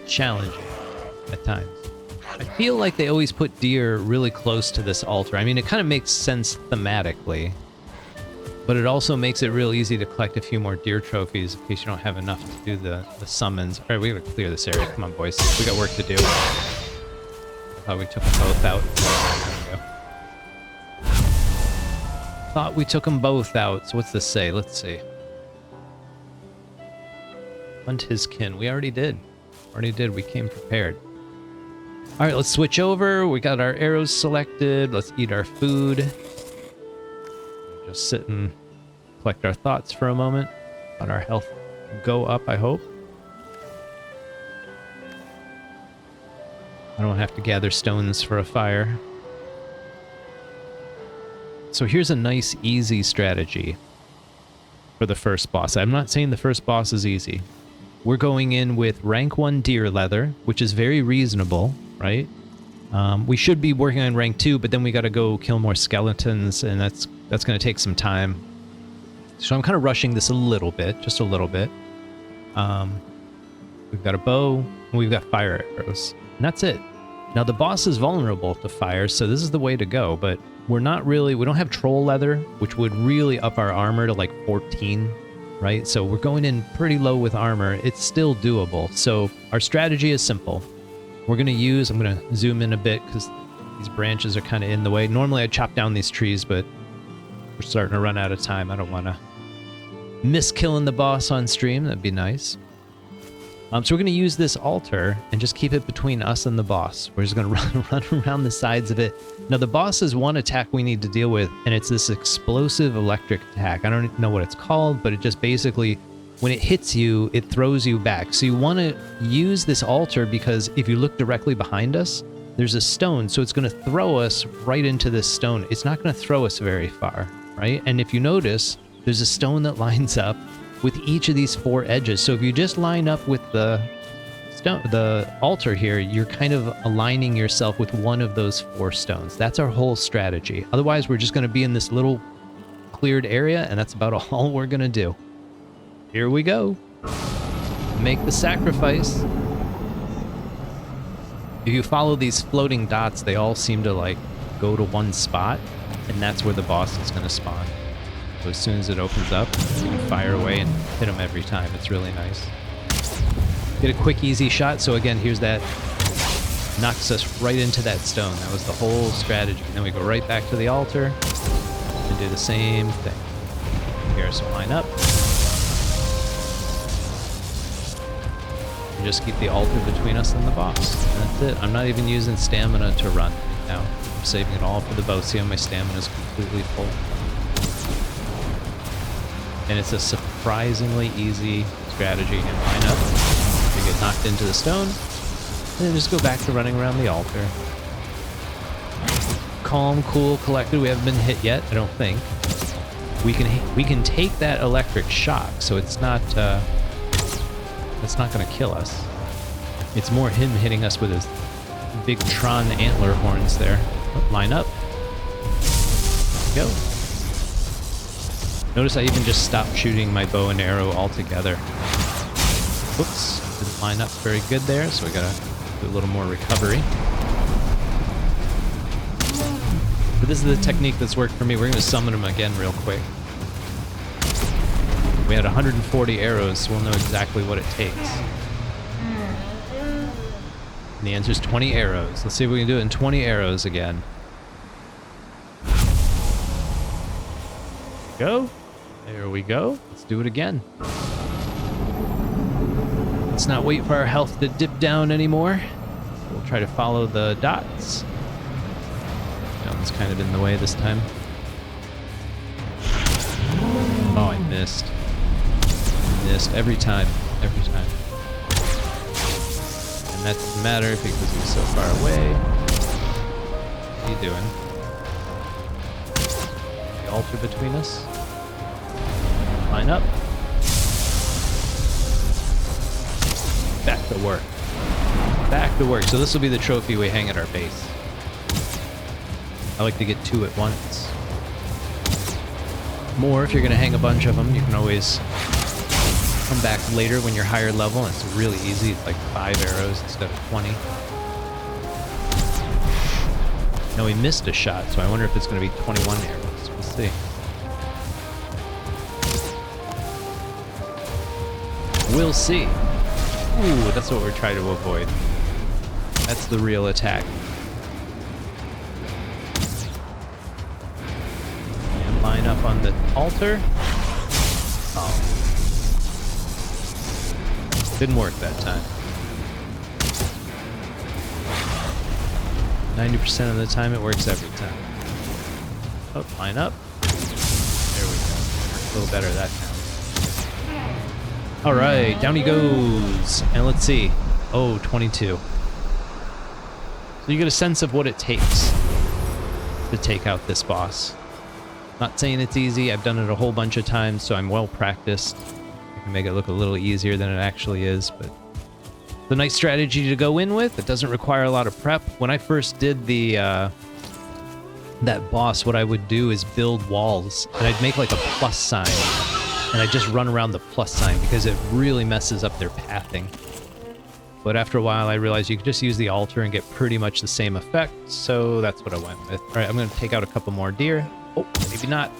Challenging at times. I feel like they always put deer really close to this altar. I mean, it kind of makes sense thematically, but it also makes it real easy to collect a few more deer trophies in case you don't have enough to do the summons. All right, we gotta clear this area. Come on, boys. We got work to do. Thought we took them both out. There we go. Thought we took them both out. So what's this say? Let's see. Hunt his kin. We already did. We came prepared. All right, let's switch over. We got our arrows selected. Let's eat our food. Just sit and collect our thoughts for a moment. Let our health go up, I hope. I don't have to gather stones for a fire. So here's a nice, easy strategy for the first boss. I'm not saying the first boss is easy. We're going in with rank 1 deer leather, which is very reasonable, right? We should be working on rank 2, but then we got to go kill more skeletons, and that's going to take some time. So I'm kind of rushing this a little bit, just a little bit. We've got a bow, and we've got fire arrows. And that's it. Now the boss is vulnerable to fire, so this is the way to go, but we don't have troll leather, which would really up our armor to like 14, right? So we're going in pretty low with armor. It's still doable. So our strategy is simple. I'm going to zoom in a bit because these branches are kind of in the way. Normally I'd chop down these trees, but we're starting to run out of time. I don't want to miss killing the boss on stream. That'd be nice. So we're going to use this altar and just keep it between us and the boss. We're just going to run around the sides of it. Now, the boss is one attack we need to deal with, and it's this explosive electric attack. I don't know what it's called, but it just basically, when it hits you, it throws you back. So you want to use this altar because if you look directly behind us, there's a stone, so it's going to throw us right into this stone. It's not going to throw us very far, right? And if you notice, there's a stone that lines up with each of these 4 edges. So if you just line up with the altar here, you're kind of aligning yourself with one of those 4 stones. That's our whole strategy. Otherwise, we're just going to be in this little cleared area, and that's about all we're going to do. Here we go. Make the sacrifice. If you follow these floating dots, they all seem to like go to one spot, and that's where the boss is going to spawn. So as soon as it opens up, you can fire away and hit them every time. It's really nice. Get a quick, easy shot. So again, here's that. Knocks us right into that stone. That was the whole strategy. And then we go right back to the altar and do the same thing. Here, so line up. And just keep the altar between us and the boss. And that's it. I'm not even using stamina to run now. I'm saving it all for the bow. See how my stamina is completely full. And it's a surprisingly easy strategy. And line up, you get knocked into the stone, and then just go back to running around the altar. Calm, cool, collected. We haven't been hit yet, I don't think. We can take that electric shock, so it's not going to kill us. It's more him hitting us with his big Tron antler horns there. Line up. There we go. Notice I even just stopped shooting my bow and arrow altogether. Whoops, didn't line up very good there, so we gotta do a little more recovery. But this is the technique that's worked for me. We're gonna summon him again real quick. We had 140 arrows, so we'll know exactly what it takes. And the answer is 20 arrows. Let's see if we can do it in 20 arrows again. Go. There we go. Let's do it again. Let's not wait for our health to dip down anymore. We'll try to follow the dots. That one's kind of in the way this time. Oh, I missed. Missed every time. Every time. And that doesn't matter because he's so far away. What are you doing? The altar between us. Line up. back to work. Back to work. So this will be the trophy we hang at our base. I like to get 2 at once. More, if you're going to hang a bunch of them, you can always come back later when you're higher level. And it's really easy. It's like 5 arrows instead of 20. Now we missed a shot, so I wonder if it's going to be 21 arrows. We'll see. We'll see. Ooh, that's what we're trying to avoid. That's the real attack. And line up on the altar. Oh. Didn't work that time. 90% of the time it works every time. Oh, line up. There we go. A little better that time. Alright, down he goes. And let's see. Oh, 22. So you get a sense of what it takes to take out this boss. Not saying it's easy. I've done it a whole bunch of times, so I'm well practiced. I can make it look a little easier than it actually is, but it's a nice strategy to go in with. It doesn't require a lot of prep. When I first did the that boss, what I would do is build walls, and I'd make like a plus sign, and I'd just run around the plus sign because it really messes up their pathing. But after a while, I realized you could just use the altar and get pretty much the same effect, so that's what I went with. All right, I'm going to take out a couple more deer. Oh, maybe not.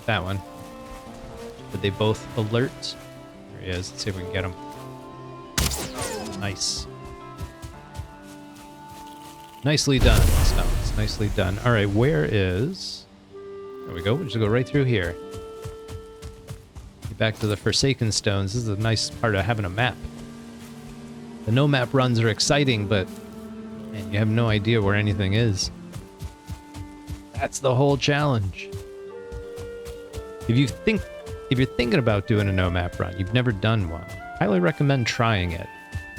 That one. Did they both alert? There he is. Let's see if we can get him. Nice. Nicely done, Stumps. Nicely done. All right, where is... There we go. We'll just go right through here. Get back to the Forsaken Stones. This is a nice part of having a map. The no-map runs are exciting, but man, you have no idea where anything is. That's the whole challenge. If you're thinking about doing a no-map run, you've never done one, highly recommend trying it.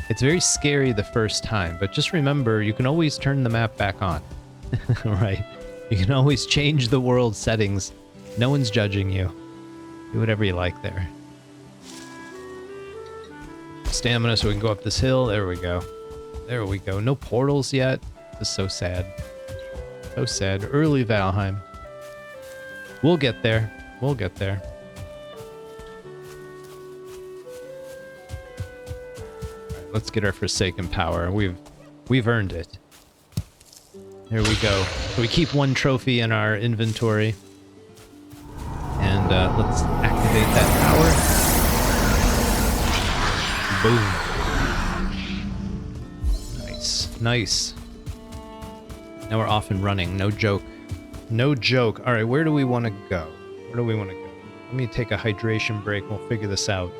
It's very scary the first time, but just remember, you can always turn the map back on. Right? You can always change the world settings. No one's judging you. Do whatever you like there. Stamina so we can go up this hill. There we go. There we go. No portals yet. This is so sad. So sad. Early Valheim. We'll get there. We'll get there. Right, let's get our Forsaken Power. We've earned it. There we go. So we keep 1 trophy in our inventory. And let's activate that power. Boom. Nice. Nice. Now we're off and running. No joke. No joke. All right, where do we want to go? Where do we want to go? Let me take a hydration break. We'll figure this out.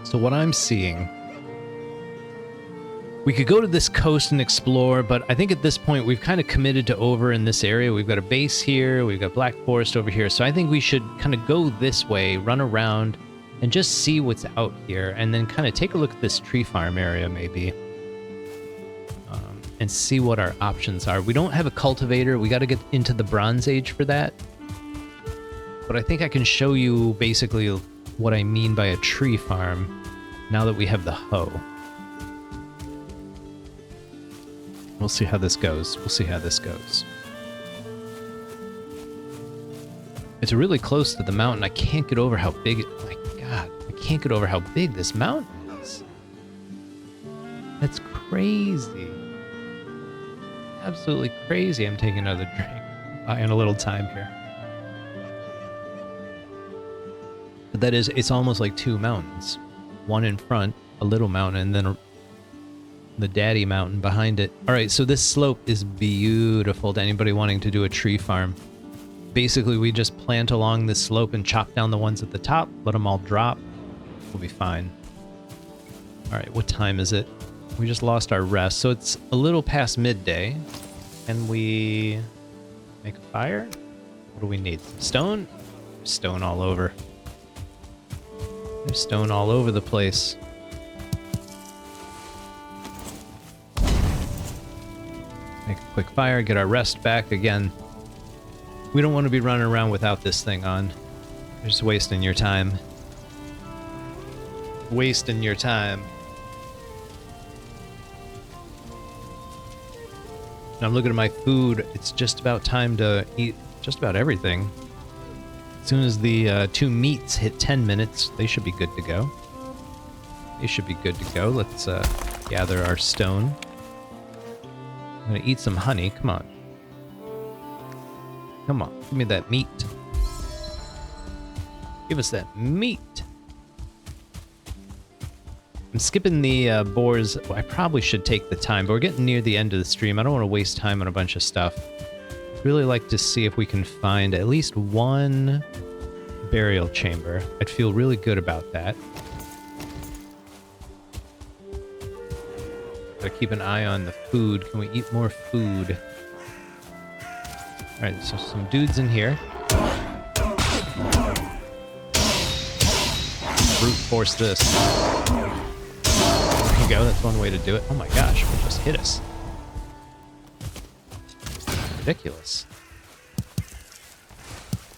So what I'm seeing... We could go to this coast and explore, but I think at this point we've kind of committed to over in this area. We've got a base here, we've got Black Forest over here, so I think we should kind of go this way, run around, and just see what's out here, and then kind of take a look at this tree farm area maybe, and see what our options are. We don't have a cultivator. We got to get into the Bronze Age for that, but I think I can show you basically what I mean by a tree farm now that we have the hoe. We'll see how this goes. We'll see how this goes. It's really close to the mountain. I can't get over how big it... My God, I can't get over how big this mountain is. That's crazy. Absolutely crazy. I'm taking another drink. Buying a little time here. But that is... It's almost like 2 mountains. One in front, a little mountain, and then the daddy mountain behind it. All right, so this slope is beautiful to anybody wanting to do a tree farm. Basically, we just plant along this slope and chop down the ones at the top, let them all drop. We'll be fine. All right, what time is it? We just lost our rest, so it's a little past midday. Can we make a fire? What do we need? Stone? There's stone all over. There's stone all over the place. Make a quick fire, get our rest back again. We don't want to be running around without this thing on. You're just wasting your time. wasting your time. And I'm looking at my food. It's just about time to eat just about everything. As soon as the 2 meats hit 10 minutes, they should be good to go. They should be good to go. Let's gather our stone. I'm gonna eat some honey. Come on. Come on. Give me that meat. Give us that meat. I'm skipping the boars. Well, I probably should take the time, but we're getting near the end of the stream. I don't want to waste time on a bunch of stuff. I'd really like to see if we can find at least one burial chamber. I'd feel really good about that. Gotta keep an eye on the food. Can we eat more food? Alright, so some dudes in here. Brute force this. There you go, that's one way to do it. Oh my gosh, what just hit us? Ridiculous.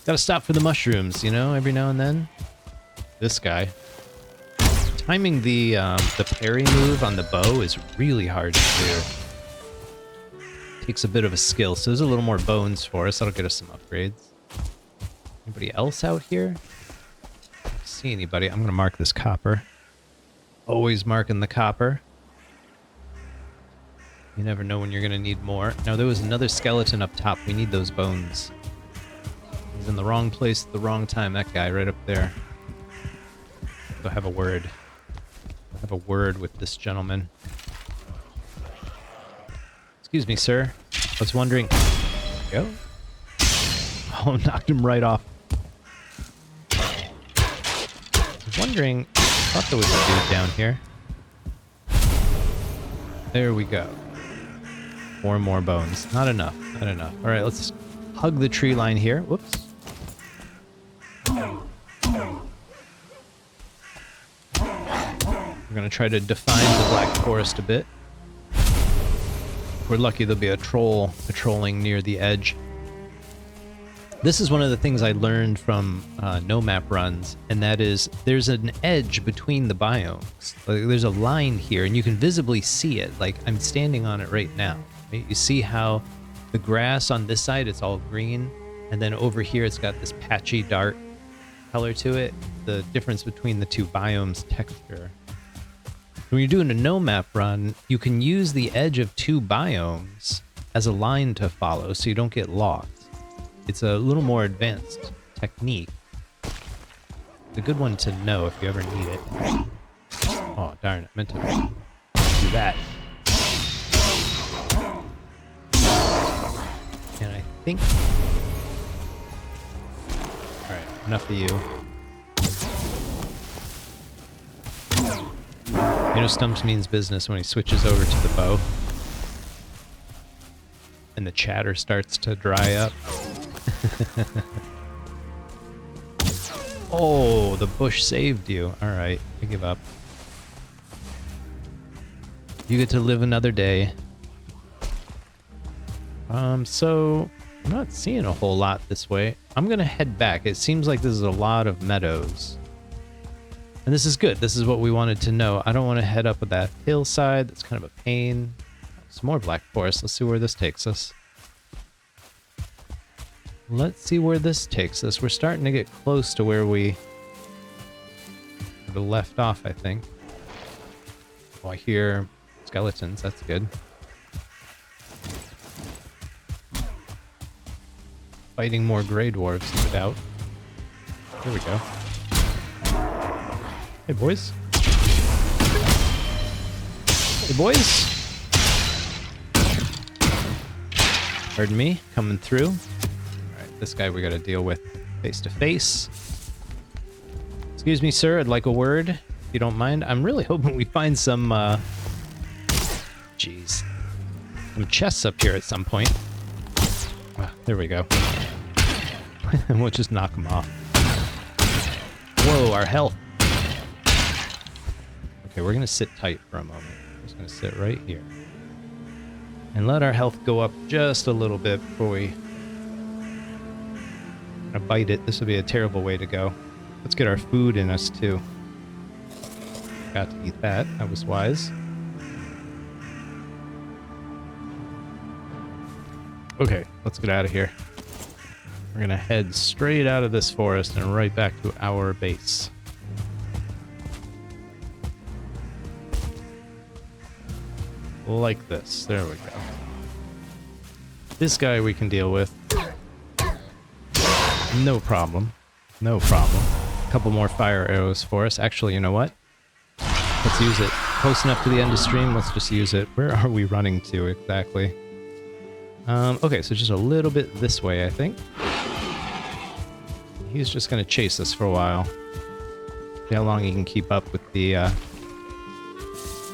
Gotta stop for the mushrooms, you know, every now and then. This guy. Timing the parry move on the bow is really hard to do. Takes a bit of a skill, so there's a little more bones for us. That'll get us some upgrades. Anybody else out here? See anybody? I'm gonna mark this copper. Always marking the copper. You never know when you're gonna need more. Now there was another skeleton up top. We need those bones. He's in the wrong place at the wrong time. That guy right up there. I'll have a word. I'll have a word with this gentleman. Excuse me, sir. I was wondering. There we go. Oh, knocked him right off. I was wondering. I thought there was a dude down here. There we go. 4 more bones. Not enough. Not enough. All right, let's hug the tree line here. Whoops. We're going to try to define the Black Forest a bit. If we're lucky, there'll be a troll patrolling near the edge. This is one of the things I learned from no map runs, and that is there's an edge between the biomes. Like, there's a line here, and you can visibly see it. Like, I'm standing on it right now. Right? You see how the grass on this side, it's all green, and then over here it's got this patchy dark color to it. The difference between the 2 biomes texture. When you're doing a no map run, you can use the edge of 2 biomes as a line to follow so you don't get lost. It's a little more advanced technique. It's a good one to know if you ever need it. Oh, darn it. Meant to do that. And I think... Alright, enough of you. You know, Stumps means business when he switches over to the bow. And the chatter starts to dry up. Oh, the bush saved you. Alright, I give up. You get to live another day. So I'm not seeing a whole lot this way. I'm gonna head back. It seems like this is a lot of meadows. And this is good. This is what we wanted to know. I don't want to head up that hillside. That's kind of a pain. Some more Black Forest. Let's see where this takes us. Let's see where this takes us. We're starting to get close to where we left off, I think. Oh, I hear skeletons. That's good. Fighting more gray dwarves, no doubt. Here we go. Hey, boys. Hey, boys. Pardon me, coming through. Alright, this guy we gotta deal with face to face. Excuse me, sir, I'd like a word, if you don't mind. I'm really hoping we find some, jeez. Some chests up here at some point. Ah, there we go. And we'll just knock them off. Whoa, our health. Okay, we're gonna sit tight for a moment. We're just gonna sit right here. And let our health go up just a little bit before we bite it. This would be a terrible way to go. Let's get our food in us too. Forgot to eat that. That was wise. Okay, let's get out of here. We're gonna head straight out of this forest and right back to our base. Like this. There we go. This guy we can deal with. No problem. No problem. A couple more fire arrows for us. Actually, you know what? Let's use it. Close enough to the end of stream. Let's just use it. Where are we running to exactly? Okay, so just a little bit this way, I think. He's just going to chase us for a while. See how long he can keep up with the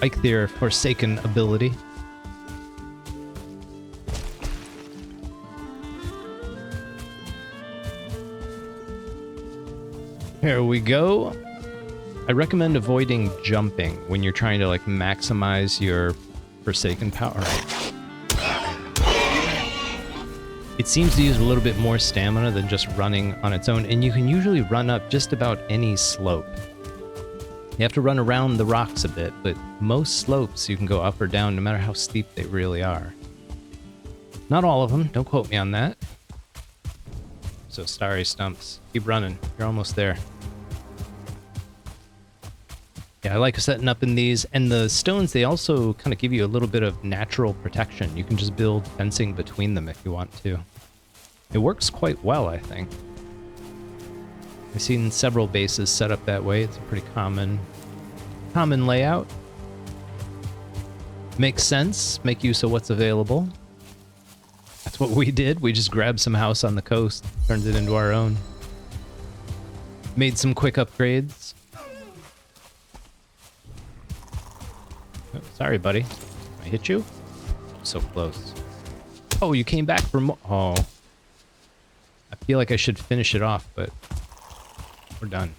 Eikthyr Forsaken ability. Here we go. I recommend avoiding jumping when you're trying to like maximize your Forsaken power. It seems to use a little bit more stamina than just running on its own, and you can usually run up just about any slope. You have to run around the rocks a bit, but most slopes you can go up or down no matter how steep they really are. Not all of them, don't quote me on that. So sorry, Stumps. Keep running, you're almost there. Yeah, I like setting up in these, and the stones, they also kind of give you a little bit of natural protection. You can just build fencing between them if you want to. It works quite well, I think. I've seen several bases set up that way. It's a pretty common layout. Makes sense. Make use of what's available. That's what we did. We just grabbed some house on the coast, turned it into our own. Made some quick upgrades. Oh, sorry, buddy. I hit you? So close. Oh, you came back for more. Oh. I feel like I should finish it off, but we're done.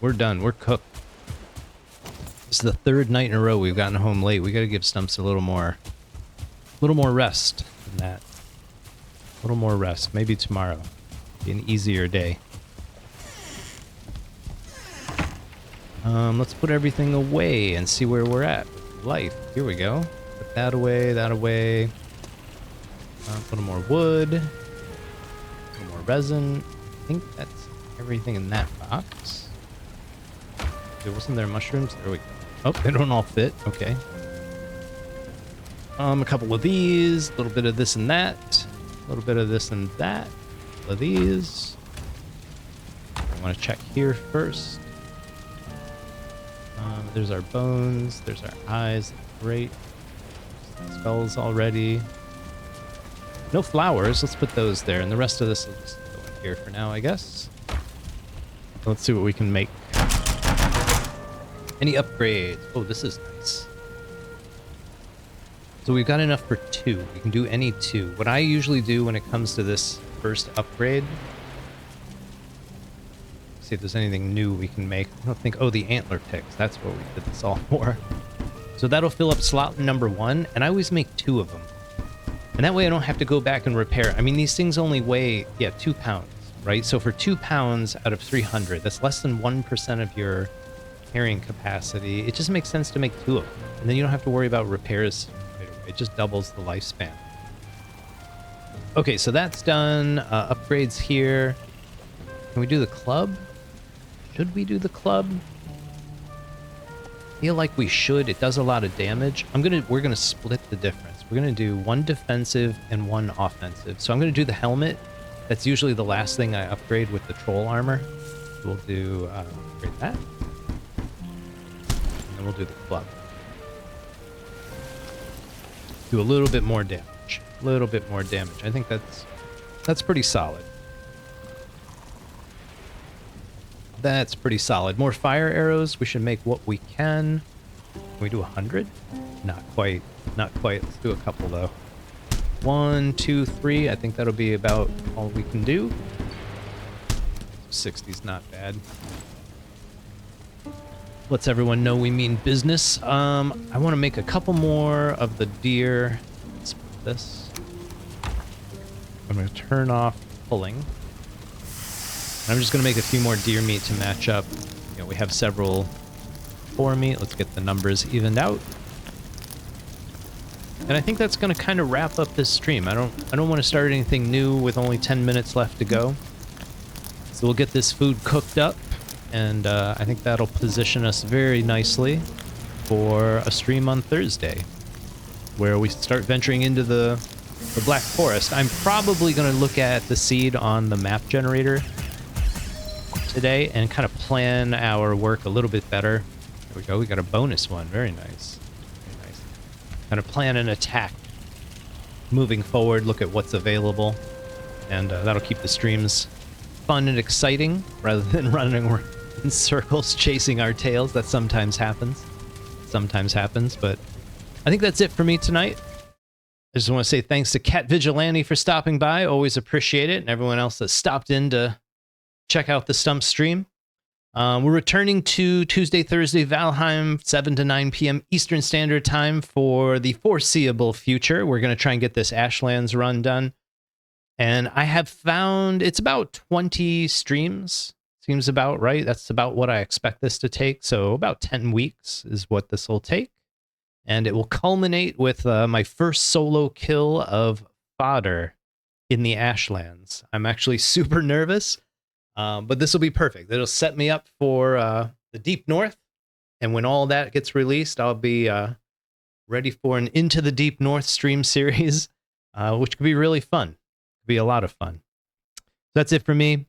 We're done. We're cooked. This is the third night in a row we've gotten home late. We got to give Stumps a little more rest than that. A little more rest. Maybe tomorrow. Be an easier day. Let's put everything away and see where we're at. Life. Here we go. Put that away, that away. Put more wood. Put more resin. I think that's everything in that box. Wasn't there mushrooms? There we go. Oh, they don't all fit. Okay. A couple of these. A little bit of this and that. A little bit of this and that. A couple of these. I want to check here first. There's our bones. There's our eyes. Great. Spells already. No flowers. Let's put those there. And the rest of this will just go in here for now, I guess. Let's see what we can make. Any upgrades? Oh, this is nice. So we've got enough for 2. We can do any 2. What I usually do when it comes to this first upgrade, see if there's anything new we can make. I don't think, oh, the antler picks. That's what we did this all for. So that'll fill up slot number 1, and I always make 2 of them. And that way I don't have to go back and repair. I mean, these things only weigh, 2 pounds, right? So for 2 pounds out of 300, that's less than 1% of your carrying capacity. It just makes sense to make 2 of them. And then you don't have to worry about repairs. It just doubles the lifespan. Okay, so that's done. Upgrades here. Can we do the club? Should we do the club? I feel like we should. It does a lot of damage. We're gonna split the difference. We're gonna do 1 defensive and 1 offensive. So I'm gonna do the helmet. That's usually the last thing I upgrade with the troll armor. We'll do upgrade that. And then we'll do the club. Do a little bit more damage. A little bit more damage. I think that's pretty solid. That's pretty solid. More fire arrows. We should make what we can. Can we do 100? Not quite. Not quite. Let's do a couple though. 1, 2, 3. I think that'll be about all we can do. 60's not bad. Lets everyone know we mean business. I want to make a couple more of the deer. Let's put this. I'm going to turn off pulling. I'm just going to make a few more deer meat to match up. You know, we have several for me. Let's get the numbers evened out. And I think that's going to kind of wrap up this stream. I don't want to start anything new with only 10 minutes left to go. So we'll get this food cooked up, and I think that'll position us very nicely for a stream on Thursday, where we start venturing into the Black Forest. I'm probably going to look at the seed on the map generator today and kind of plan our work a little bit better. There we go. We got a bonus one. Very nice. Very nice. Kind of plan an attack moving forward, look at what's available, and that'll keep the streams fun and exciting rather than running in circles chasing our tails. That sometimes happens. But I think that's it for me tonight. I just want to say thanks to Cat Vigilante for stopping by. Always appreciate it. And everyone else that stopped in to check out the Stumps stream. We're returning to Tuesday, Thursday, Valheim, 7 to 9 p.m. Eastern Standard Time for the foreseeable future. We're going to try and get this Ashlands run done. And I have found it's about 20 streams. Seems about right. That's about what I expect this to take. So about 10 weeks is what this will take. And it will culminate with my first solo kill of fodder in the Ashlands. I'm actually super nervous, but this will be perfect. It'll set me up for the Deep North. And when all that gets released, I'll be ready for an Into the Deep North stream series, which could be really fun. Could be a lot of fun. That's it for me.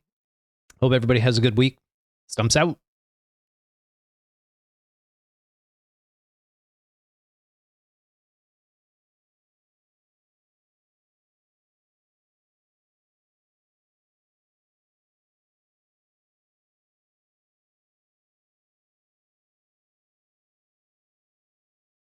Hope everybody has a good week. Stumps out.